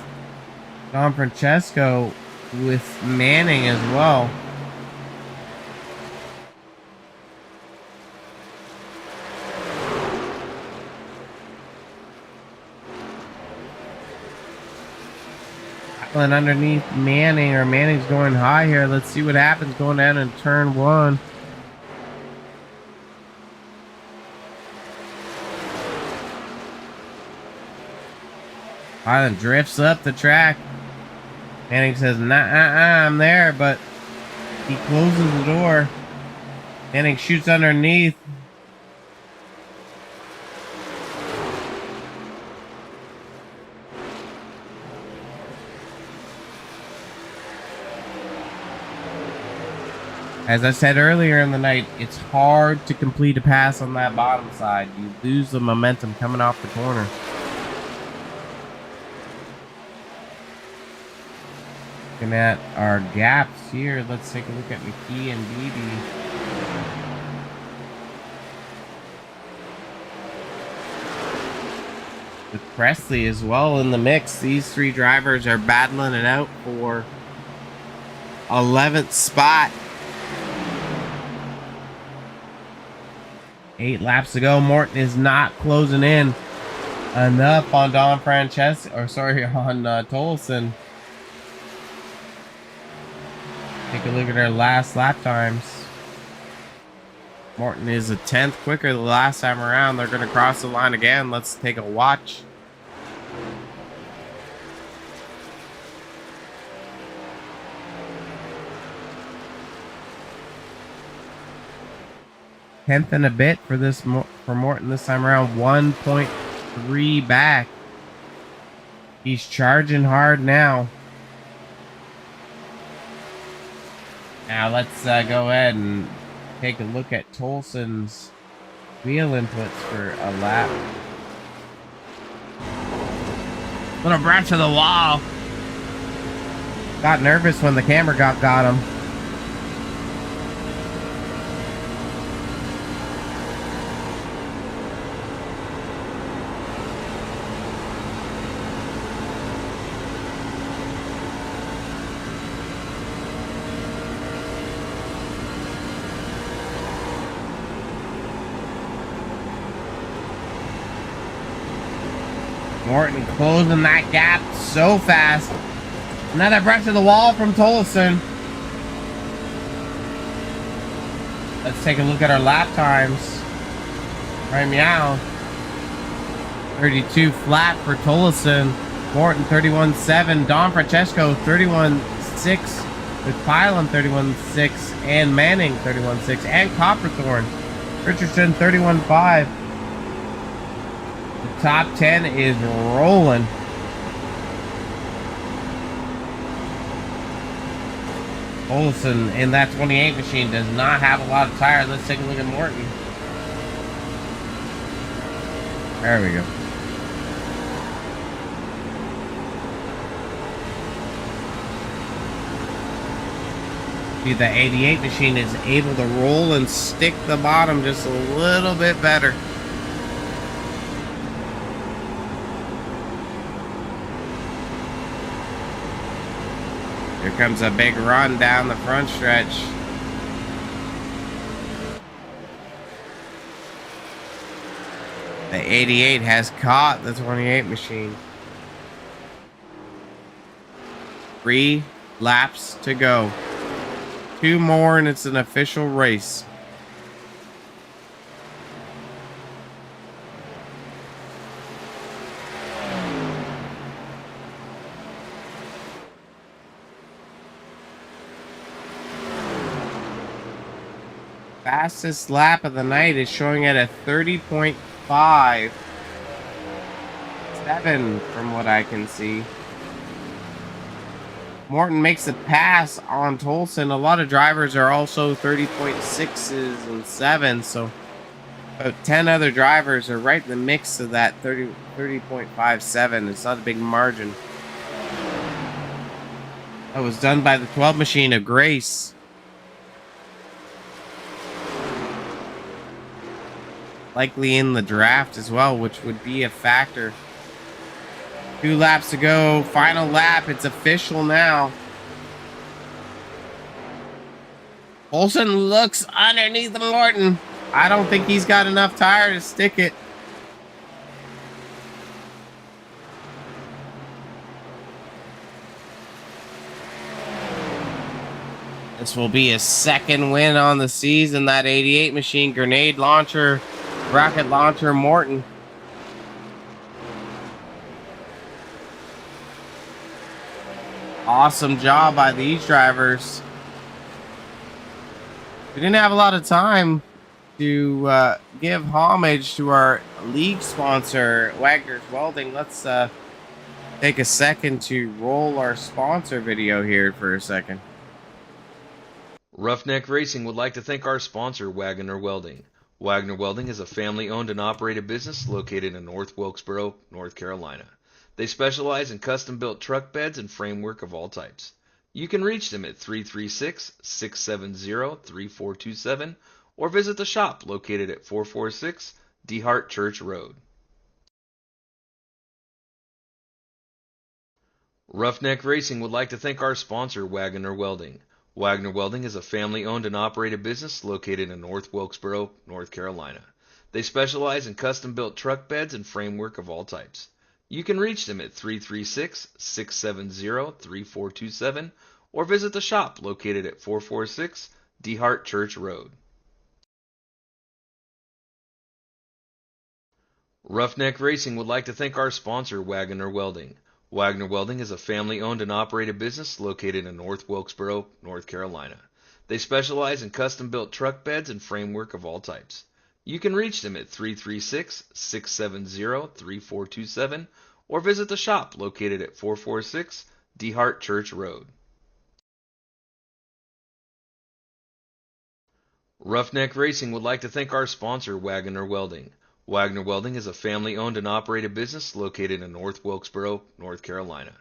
Don Francesco with Manning as well. Underneath Manning, or Manning's going high here. Let's see what happens going down in turn 1. Island drifts up the track. Manning says, nah, I'm there, but he closes the door. Manning shoots underneath. As I said earlier in the night, it's hard to complete a pass on that bottom side. You lose the momentum coming off the corner. Looking at our gaps here, let's take a look at McKee and Beebe. With Presley as well in the mix, these three drivers are battling it out for 11th spot. 8 laps to go. Morton is not closing in enough on on Tolson. Take a look at our last lap times. Morton is a 10th quicker the last time around. They're going to cross the line again. Let's take a watch. Tenth and a bit for Morton this time around. 1.3 back. He's charging hard now. Now let's go ahead and take a look at Tolson's wheel inputs for a lap. Little brush to the wall. Got nervous when the camera got him. Morton closing that gap so fast. Another brush to the wall from Tolson. Let's take a look at our lap times. Right meow. 32 flat for Tolson. Morton 31.7. Don Francesco 31.6. With Pylon 31.6. And Manning 31.6. And Copperthorne. Richardson 31.5. Top 10 is rolling. Olson in that 28 machine does not have a lot of tire. Let's take a look at Morton. There we go. See, the 88 machine is able to roll and stick the bottom just a little bit better. Here comes a big run down the front stretch. The 88 has caught the 28 machine. 3 laps to go. 2 more and it's an official race. Fastest lap of the night is showing at a 30.57 from what I can see. Morton makes a pass on Tolson. A lot of drivers are also 30.6s and 7s, so about 10 other drivers are right in the mix of that 30.57. It's not a big margin. That was done by the 12 machine of Grace. Likely in the draft as well, which would be a factor. 2 laps to go. Final lap. It's official now. Olson looks underneath Morton. I don't think he's got enough tire to stick it. This will be a second win on the season. That 88 machine, grenade launcher, rocket launcher, Morton. Awesome job by these drivers. We didn't have a lot of time to give homage to our league sponsor, Wagner's Welding. Let's take a second to roll our sponsor video here for a second. Roughneck Racing would like to thank our sponsor, Wagner Welding. Wagner Welding is a family-owned and operated business located in North Wilkesboro, North Carolina. They specialize in custom-built truck beds and framework of all types. You can reach them at 336-670-3427 or visit the shop located at 446 DeHart Church Road. Roughneck Racing would like to thank our sponsor, Wagner Welding. Wagner Welding is a family-owned and operated business located in North Wilkesboro, North Carolina. They specialize in custom-built truck beds and framework of all types. You can reach them at 336-670-3427 or visit the shop located at 446 DeHart Church Road. Roughneck Racing would like to thank our sponsor, Wagner Welding. Wagner Welding is a family-owned and operated business located in North Wilkesboro, North Carolina. They specialize in custom-built truck beds and framework of all types. You can reach them at 336-670-3427 or visit the shop located at 446 DeHart Church Road. Roughneck Racing would like to thank our sponsor, Wagner Welding. Wagner Welding is a family-owned and operated business located in North Wilkesboro, North Carolina.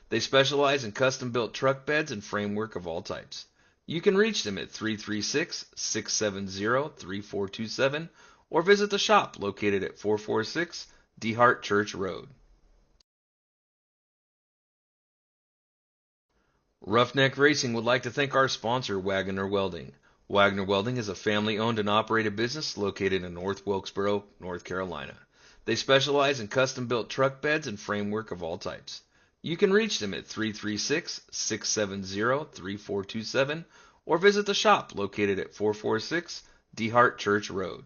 They specialize in custom-built truck beds and framework of all types. You can reach them at 336-670-3427 or visit the shop located at 446 DeHart Church Road. Roughneck Racing would like to thank our sponsor, Wagner Welding. Wagner Welding is a family-owned and operated business located in North Wilkesboro, North Carolina. They specialize in custom-built truck beds and framework of all types. You can reach them at 336-670-3427 or visit the shop located at 446 DeHart Church Road.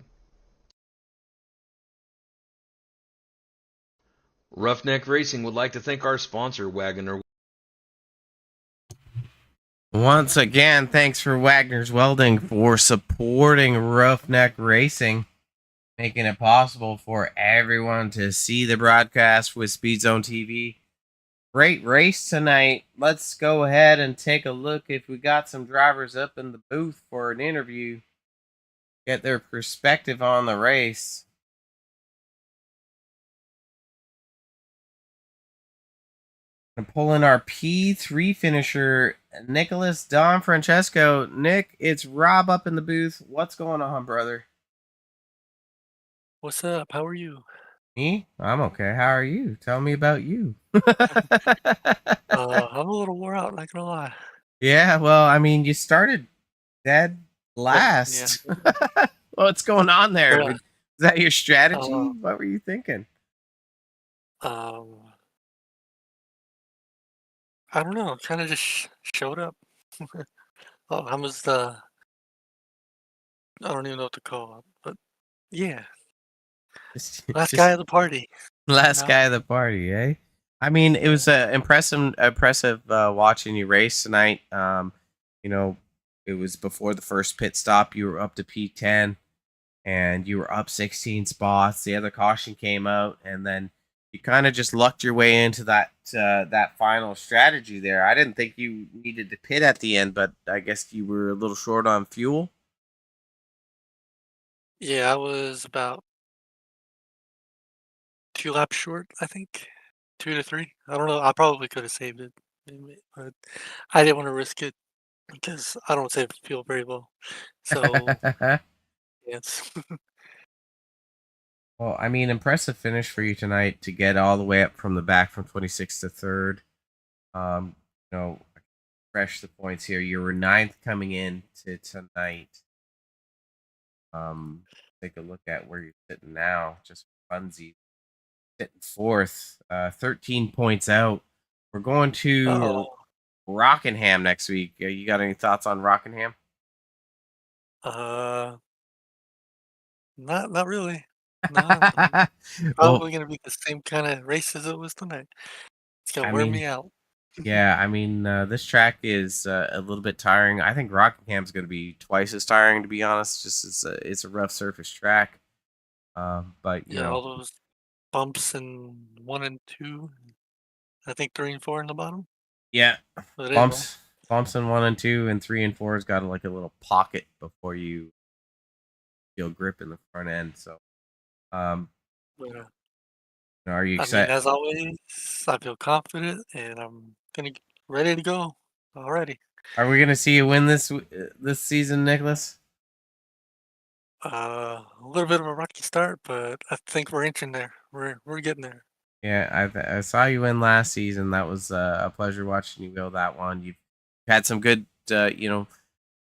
Roughneck Racing would like to thank our sponsor, Wagner. Once again, thanks for Wagner's Welding for supporting Roughneck Racing, making it possible for everyone to see the broadcast with Speed Zone TV. Great race tonight. Let's go ahead and take a look if we got some drivers up in the booth for an interview, get their perspective on the race. And pull in our P3 finisher, Nicholas Don Francesco. Nick, it's Rob up in the booth. What's going on, brother? What's up? How are you? Me? I'm okay. How are you? Tell me about you. I'm a little wore out, not gonna lie. Yeah, well, I mean, you started dead last. Yeah. What's going on there? Yeah. Is that your strategy? Uh, What were you thinking? um, I don't know. Kind of just showed up. Oh, I was I don't even know what to call it, but yeah, last guy Just of the party. last guy of the party, eh? I mean, it was impressive watching you race tonight. You know, it was before the first pit stop. You were up to P10, and you were up 16 spots. The other caution came out, and then you kind of just lucked your way into that final strategy there. I didn't think you needed to pit at the end, but I guess you were a little short on fuel. Yeah, I was about 2 laps short, I think, 2 to 3. I don't know. I probably could have saved it, but I didn't want to risk it because I don't save fuel very well. So yes. Well, I mean, impressive finish for you tonight to get all the way up from the back from 26th to 3rd. Um, refresh the points here. You were 9th coming in to tonight. Take a look at where you're sitting now, just funsies. Sitting 4th, 13 points out. We're going to Uh-oh. Rockingham next week. You got any thoughts on Rockingham? Not really. No, Well, probably gonna be the same kinda race as it was tonight. It's gonna I wear mean, me out. yeah, I mean, this track is a little bit tiring. I think Rockingham's going to be twice as tiring, to be honest. Just it's a rough surface track. But Yeah, all those bumps in 1 and 2, I think 3 and 4 in the bottom. yeah, But anyway, bumps. Thompson 1 and 2 and 3 and 4 has got like a little pocket before you feel grip in the front end. So, um, But, are you I mean, excited? as always, I feel confident and I'm gonna ready to go already. Are we gonna see you win this season, Nicholas? A little bit of a rocky start, but I think we're inching there. We're getting there. Yeah, I saw you win last season. That was a pleasure watching you go that one. You've had some good,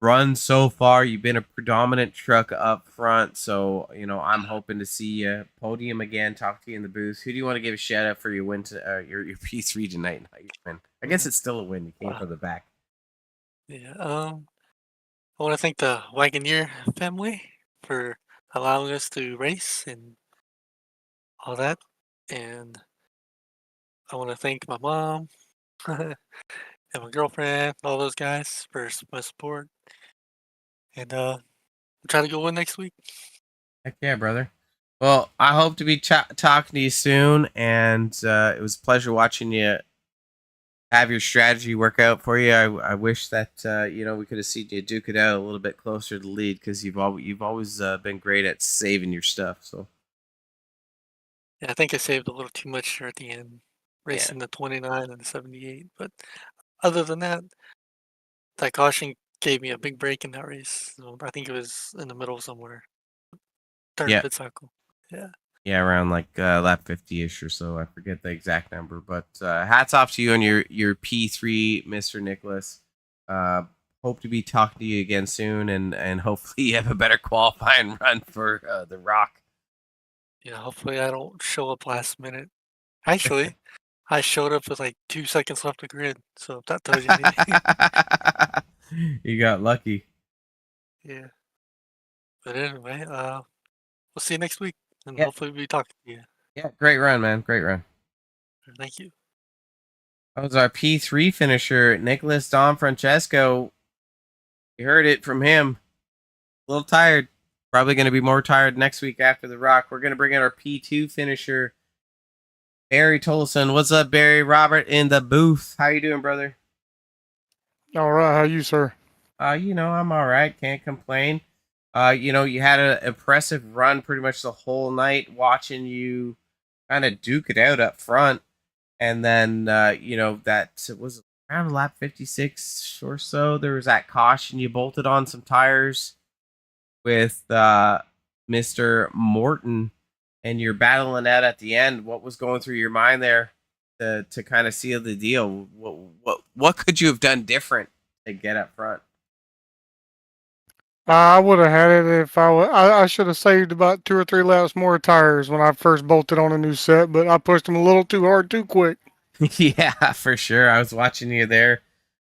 runs so far. You've been a predominant truck up front, so I'm hoping to see you podium again. Talk to you in the booth. Who do you want to give a shout out for your win to your P3 tonight? Not your win. I guess it's still a win. You came from the back. Yeah. I want to thank the Wagoneer family for allowing us to race and all that, and I want to thank my mom and my girlfriend, all those guys for my support, and try to go win next week. Heck yeah, brother. Well, I hope to be talking to you soon, and it was a pleasure watching you have your strategy work out for you. I wish that we could have seen you duke it out a little bit closer to the lead because you've always been great at saving your stuff. So Yeah, I think I saved a little too much here at the end, yeah, racing the 29 and the 78. But other than that, that caution gave me a big break in that race. So I think it was in the middle somewhere, third yeah, pit cycle. Yeah. yeah, around like lap 50ish or so. I forget the exact number, but hats off to you and your P3, Mr. Nicholas. Hope to be talking to you again soon, and hopefully you have a better qualifying run for the Rock. Yeah, hopefully I don't show up last minute. Actually, I showed up with like 2 seconds left of grid, so if that tells you anything. You got lucky. Yeah. But anyway, we'll see you next week, and Yeah, hopefully we talk to you. yeah, great run, man. Great run. Thank you. That was our P3 finisher, Nicholas Don Francesco. You heard it from him. A little tired. Probably going to be more tired next week after the Rock. We're going to bring in our P2 finisher, Barry Tolson. What's up, Barry? Robert in the booth. How you doing, brother? All right, how you, sir? I'm all right. Can't complain. You had an impressive run pretty much the whole night, watching you kind of duke it out up front. And then, that was around lap 56 or so. There was that caution. You bolted on some tires with Mr. Morton, and you're battling out at the end. What was going through your mind there to kind of seal the deal? What could you have done different to get up front? I would have had it if I should have saved about 2 or 3 laps more tires when I first bolted on a new set, but I pushed them a little too hard too quick. Yeah, for sure. I was watching you there.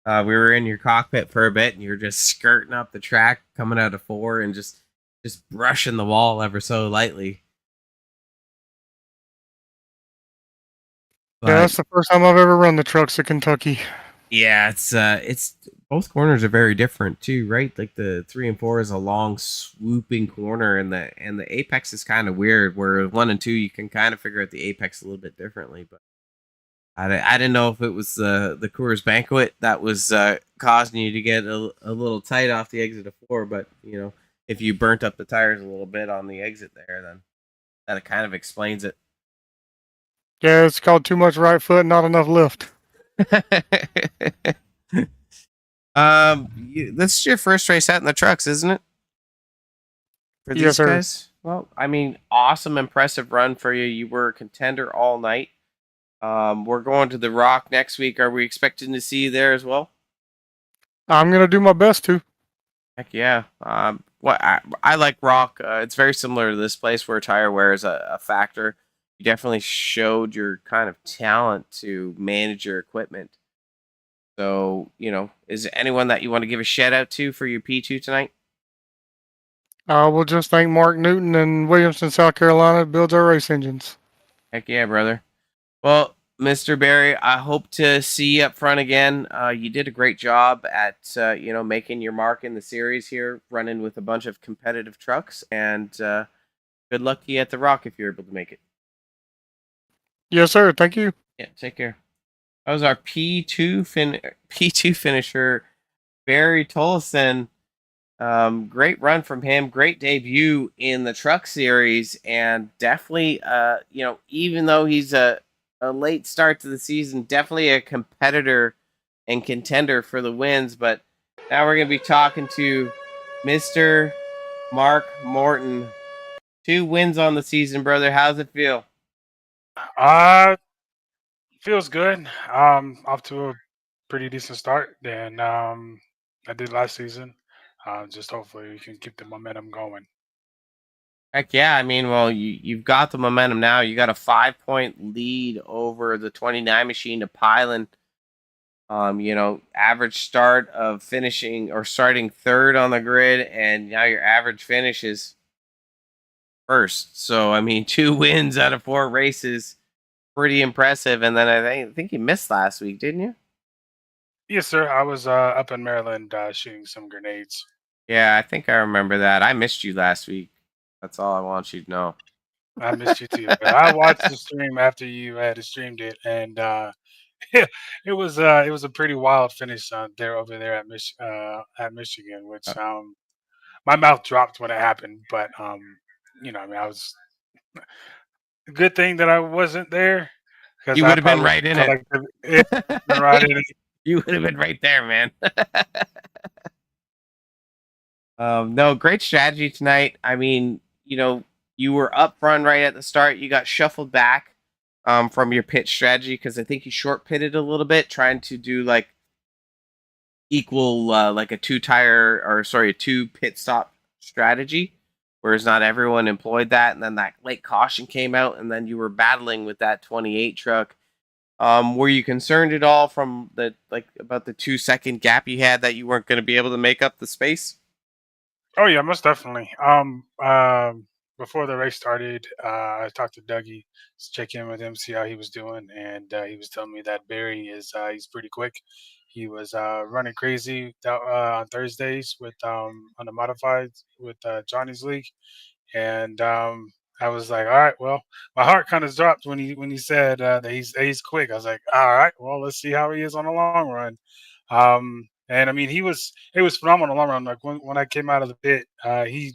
We were in your cockpit for a bit, and you were just skirting up the track, coming out of 4, and just brushing the wall ever so lightly. Yeah, that's the first time I've ever run the trucks at Kentucky. Yeah, it's both corners are very different too, right? Like the 3 and 4 is a long swooping corner, and the apex is kind of weird. Where 1 and 2 you can kind of figure out the apex a little bit differently, but I didn't know if it was the Coors Banquet that was causing you to get a little tight off the exit of 4, but if you burnt up the tires a little bit on the exit there, then that kind of explains it. Yeah, it's called too much right foot, not enough lift. This is your first race out in the trucks, isn't it? For these Yes, sir. guys? Well, I mean, awesome, impressive run for you. You were a contender all night. We're going to the Rock next week. Are we expecting to see you there as well? I'm gonna do my best to. Heck yeah. What I like Rock. It's very similar to this place where tire wear is a factor. You definitely showed your kind of talent to manage your equipment. So, is there anyone that you want to give a shout out to for your P2 tonight? We'll just thank Mark Newton and Williamson, South Carolina, builds our race engines. Heck yeah, brother. Well, Mr. Barry, I hope to see you up front again. You did a great job at making your mark in the series here, running with a bunch of competitive trucks, and good luck to you at the Rock if you're able to make it. Yes, sir. Thank you. Yeah, take care. That was our P2 finisher, Barry Tolleson. Great run from him. Great debut in the Truck Series, and definitely, even though he's a late start to the season, definitely a competitor and contender for the wins. But now we're gonna be talking to Mr. Mark Morton. 2 wins on the season, brother. How's it feel? Uh, Feels good. Off to a pretty decent start than I did last season. Just hopefully we can keep the momentum going. Heck yeah! I mean, well, you've got the momentum now. You got a 5-point lead over the 29 machine to Pylan. Average start of finishing or starting third on the grid, and now your average finish is first. So I mean, 2 wins out of 4 races, pretty impressive. And then I think you missed last week, didn't you? Yes, sir. I was up in Maryland shooting some grenades. Yeah, I think I remember that. I missed you last week. That's all I want you to know. I missed you too, but I watched the stream after you had streamed it, and it was a pretty wild finish there over there at Michigan, which my mouth dropped when it happened. But I mean, I was a good thing that I wasn't there because You I would have been probably right in it. collectively been right in it. You would have been right there, man. No, great strategy tonight. I mean, you were up front right at the start. You got shuffled back from your pit strategy because I think you short pitted a little bit, trying to do like equal like a 2 pit stop strategy, whereas not everyone employed that. And then that late caution came out, and then you were battling with that 28 truck. Were you concerned at all from about the 2-second gap you had that you weren't going to be able to make up the space? Oh yeah, most definitely. Before the race started, I talked to Dougie to check in with him, see how he was doing, and he was telling me that Barry is he's pretty quick. He was running crazy on Thursdays with on the modifieds with Johnny's league, and I was like, all right, well, my heart kind of dropped when he said that he's quick. I was like, all right, well, let's see how he is on the long run. And I mean, it was phenomenal long run. Like when I came out of the pit, he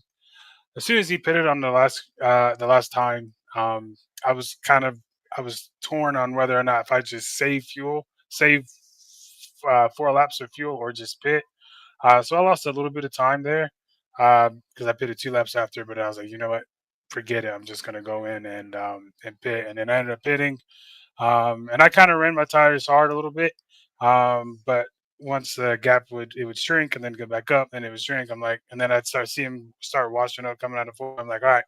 as soon as he pitted on the last time, I was torn on whether or not if I just save 4 laps of fuel, or just pit. So I lost a little bit of time there because I pitted 2 laps after, but I was like, you know what, forget it. I'm just gonna go in and pit, and then I ended up pitting. And I kind of ran my tires hard a little bit, but once the gap would shrink and then go back up, and it would shrink. I'm like, and then I'd start seeing him start washing up coming out of four. I'm like, all right,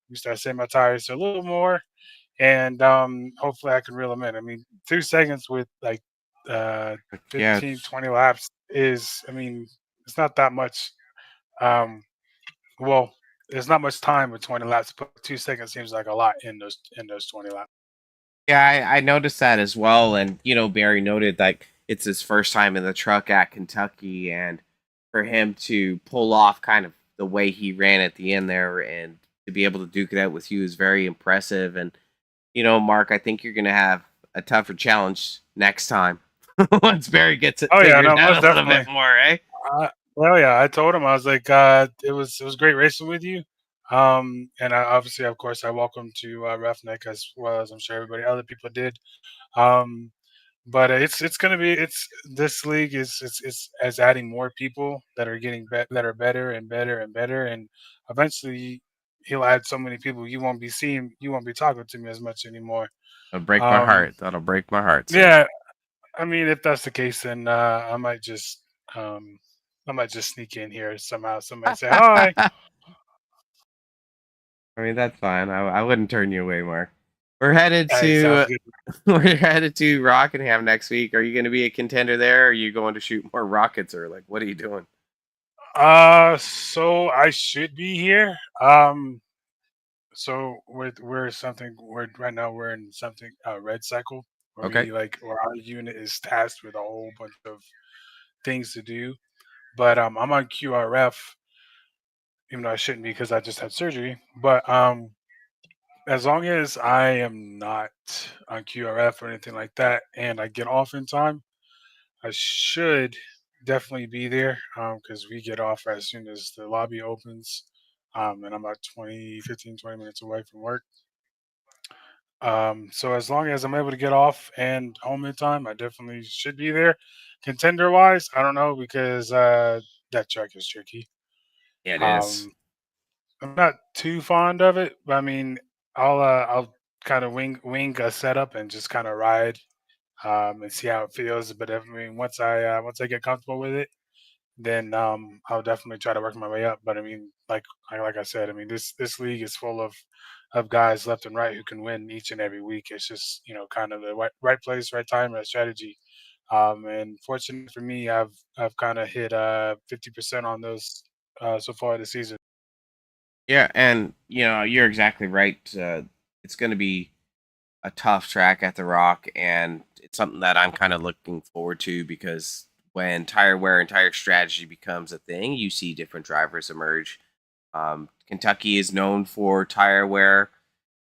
we start setting my tires a little more, and hopefully I can reel them in. I mean, 2 seconds with like uh, Yeah, 15, 20 laps is, I mean, it's not that much. Um, well, there's not much time with 20 laps, but 2 seconds seems like a lot in those 20 laps. yeah, I noticed that as well. And Barry noted like it's his first time in the truck at Kentucky, and for him to pull off kind of the way he ran at the end there, and to be able to duke it out with you is very impressive. And Mark, I think you're gonna have a tougher challenge next time once Barry gets it Oh yeah, figured no, out most a little bit definitely. more, eh? Well, yeah, I told him I was like, it was great racing with you, and obviously, of course, I welcome to Roughneck as well as I'm sure everybody other people did. Um, but it's gonna be it's this league is adding more people that are that are better and better and better, and eventually he'll add so many people you won't be talking to me as much anymore. That'll break my Um, heart. That'll break my heart, sir. yeah, I mean, if that's the case, then um, I might just sneak in here somehow. Somebody say hi. I mean, that's fine. I wouldn't turn you away, Mark. We're headed Hey, sounds to good. we're headed to Rockingham next week. Are you going to be a contender there? Or are you going to shoot more rockets, or like what are you doing? So I should be here. So we're right now we're in something red cycle where Okay. where our unit is tasked with a whole bunch of things to do. But I'm on QRF, even though I shouldn't be because I just had surgery. But as long as I am not on QRF or anything like that, and I get off in time, I should definitely be there because we get off as soon as the lobby opens, and I'm about 20 minutes away from work. So as long as I'm able to get off and home in time, I definitely should be there. Contender wise, I don't know because that track is tricky. Yeah, it is. Um, I'm not too fond of it, but I mean, I'll kind of wing a setup and just kind of ride and see how it feels. But I mean, once I get comfortable with it, then I'll definitely try to work my way up. But I mean, like I said, I mean this league is full of guys left and right who can win each and every week. It's just kind of the right place, right time, right strategy. And fortunately for me, I've kind of hit 50% on those so far this season. Yeah, and you're exactly right. It's going to be a tough track at the Rock, and it's something that I'm kind of looking forward to because when tire wear and tire strategy becomes a thing, you see different drivers emerge. Kentucky is known for tire wear,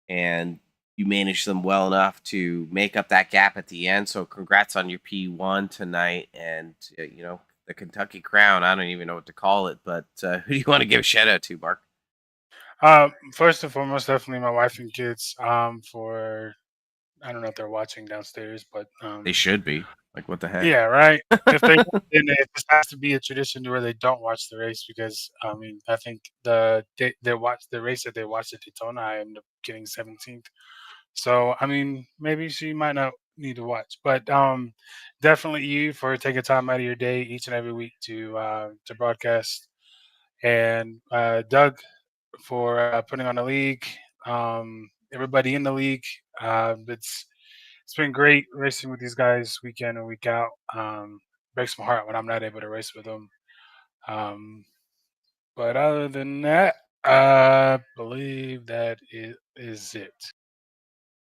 and you manage them well enough to make up that gap at the end. So, congrats on your P1 tonight, and the Kentucky crown. I don't even know what to call it, but who do you want to give a shout out to, Mark? First and foremost, definitely my wife and kids. For I don't know if they're watching downstairs, but They should be. Like, what the heck? yeah, right. If they don't, then it just has to be a tradition to where they don't watch the race because I mean I think they watch the race that they watched at Daytona. I ended up getting 17th, so I mean maybe she might not need to watch, but definitely you for taking time out of your day each and every week to broadcast, and Doug for putting on the league. Everybody in the league. It's been great racing with these guys week in and week out. Breaks my heart when I'm not able to race with them. Um, but other than that, I believe that is it.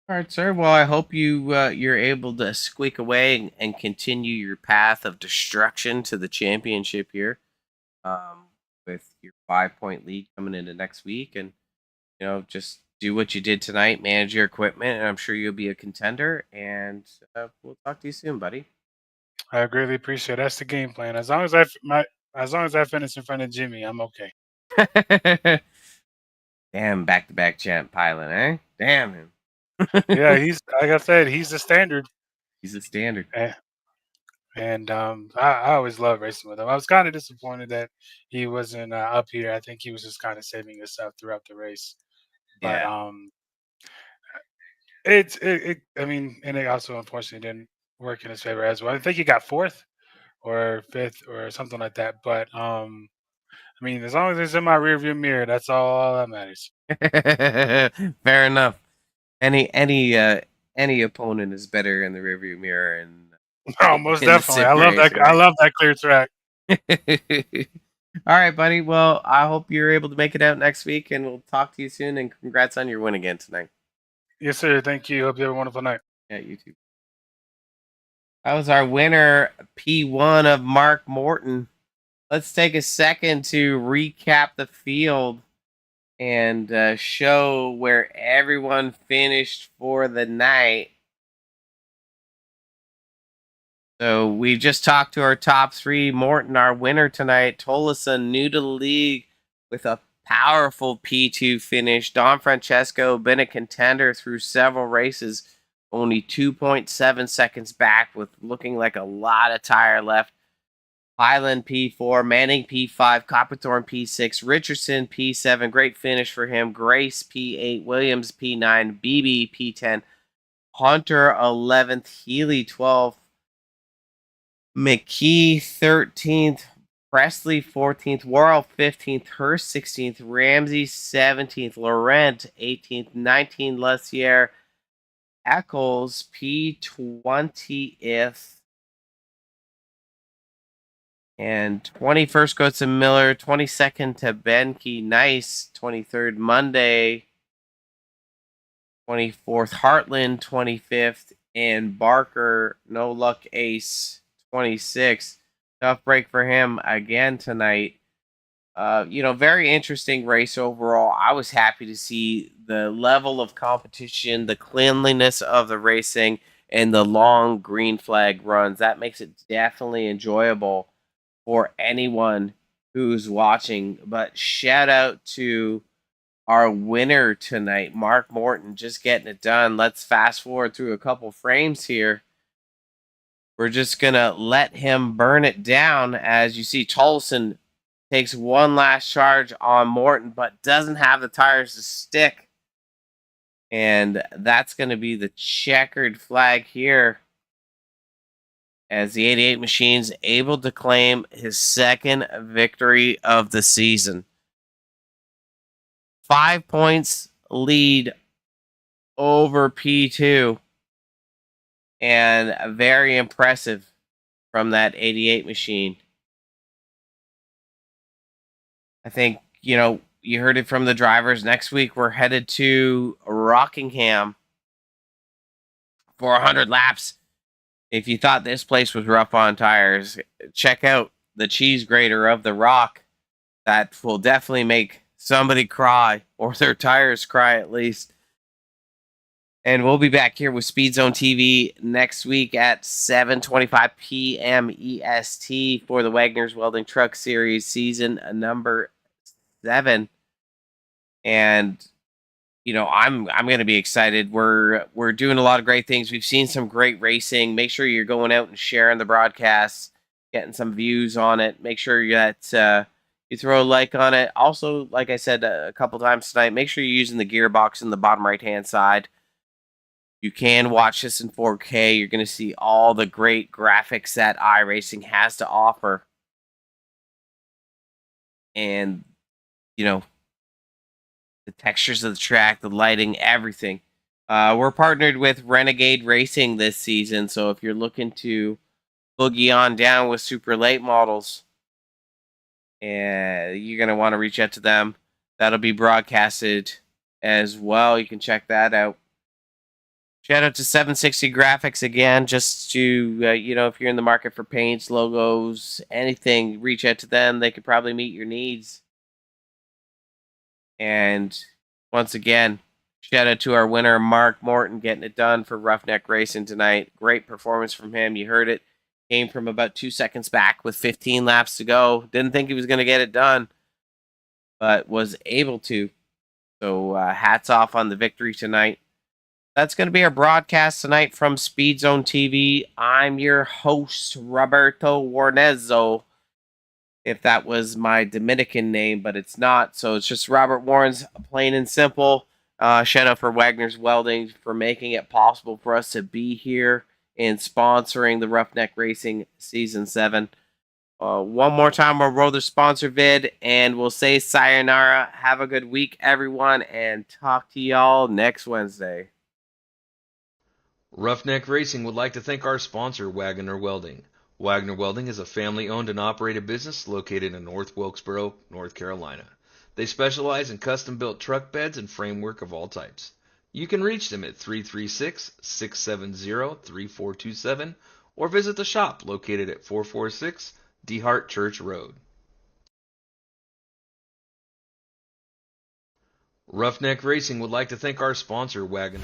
All right, sir. Well, I hope you're able to squeak away and continue your path of destruction to the championship here, with your 5 point lead coming into next week, and just do what you did tonight, manage your equipment, and I'm sure you'll be a contender. And we'll talk to you soon, buddy. I greatly appreciate it. That's the game plan. As long as I finish in front of Jimmy, I'm okay. Damn, back-to-back champ pilot, eh? Damn him. Yeah, he's like I said, he's the standard. He's a standard. And I always love racing with him. I was kind of disappointed that he wasn't up here. I think he was just kind of saving himself throughout the race. But Yeah. I mean, and it also unfortunately didn't work in his favor as well. I think he got fourth or fifth or something like that. But I mean, as long as it's in my rearview mirror, that's all that matters. Fair enough. Any opponent is better in the rearview mirror, and Oh, most in the definitely. SIP I love race, that. I right? love that clear track. All right, buddy. Well, I hope you're able to make it out next week, and we'll talk to you soon. And congrats on your win again tonight. Yes, sir. Thank you. Hope you have a wonderful night. Yeah, you too. That was our winner, P1 of Mark Morton. Let's take a second to recap the field and show where everyone finished for the night. So we've just talked to our top three. Morton, our winner tonight. Tolleson, new to the league with a powerful P2 finish. Don Francesco, been a contender through several races, only 2.7 seconds back with looking like a lot of tire left. Highland P4, Manning P5, Copperthorne P6, Richardson P7. Great finish for him. Grace P8, Williams P9, BB P10, Hunter 11th, Healy 12th, McKee 13th, Presley 14th, Worrell 15th, Hurst 16th, Ramsey 17th, Laurent 18th, 19th, Lussier, Eccles P20th, and 21st goes to Miller, 22nd to Benke, Nice, 23rd Monday, 24th Heartland, 25th, and Barker, no luck ace, 26th. Tough break for him again tonight. Very interesting race overall. I was happy to see the level of competition, the cleanliness of the racing, and the long green flag runs. That makes it definitely enjoyable for anyone who's watching. But shout out to our winner tonight, Mark Morton, just getting it done. Let's fast forward through a couple frames here. We're just going to let him burn it down. As you see, Tolson takes one last charge on Morton, but doesn't have the tires to stick. And that's going to be the checkered flag here, as the 88 Machine's able to claim his second victory of the season. 5 points lead over P2. And very impressive from that 88 Machine. I think, you heard it from the drivers. Next week, we're headed to Rockingham for 100 laps. If you thought this place was rough on tires, check out the cheese grater of the Rock. That will definitely make somebody cry, or their tires cry at least. And we'll be back here with Speed Zone TV next week at 7:25 p.m. EST for the Wagner's Welding Truck Series season number 7. And I'm going to be excited. We're doing a lot of great things. We've seen some great racing. Make sure you're going out and sharing the broadcasts, getting some views on it. Make sure that you throw a like on it. Also, like I said a couple times tonight, make sure you're using the gearbox in the bottom right-hand side. You can watch this in 4K. You're going to see all the great graphics that iRacing has to offer. And, the textures of the track, the lighting, everything. We're partnered with Renegade Racing this season, so if you're looking to boogie on down with super late models, and you're going to want to reach out to them. That'll be broadcasted as well. You can check that out. Shout out to 760 Graphics again, just to, if you're in the market for paints, logos, anything, reach out to them. They could probably meet your needs. And once again, shout out to our winner, Mark Morton, getting it done for Roughneck Racing tonight. Great performance from him. You heard it. Came from about 2 seconds back with 15 laps to go. Didn't think he was going to get it done, but was able to. So hats off on the victory tonight. That's going to be our broadcast tonight from Speed Zone TV. I'm your host, Roberto Warnezzo. If that was my Dominican name, but it's not. So it's just Robert Warren's, plain and simple. Shout out for Wagner's Welding for making it possible for us to be here and sponsoring the Roughneck Racing Season 7. One more time, we'll roll the sponsor vid, and we'll say sayonara. Have a good week, everyone, and talk to y'all next Wednesday. Roughneck Racing would like to thank our sponsor, Wagner Welding. Wagner Welding is a family-owned and operated business located in North Wilkesboro, North Carolina. They specialize in custom-built truck beds and framework of all types. You can reach them at 336-670-3427 or visit the shop located at 446 DeHart Church Road. Roughneck Racing would like to thank our sponsor, Wagner.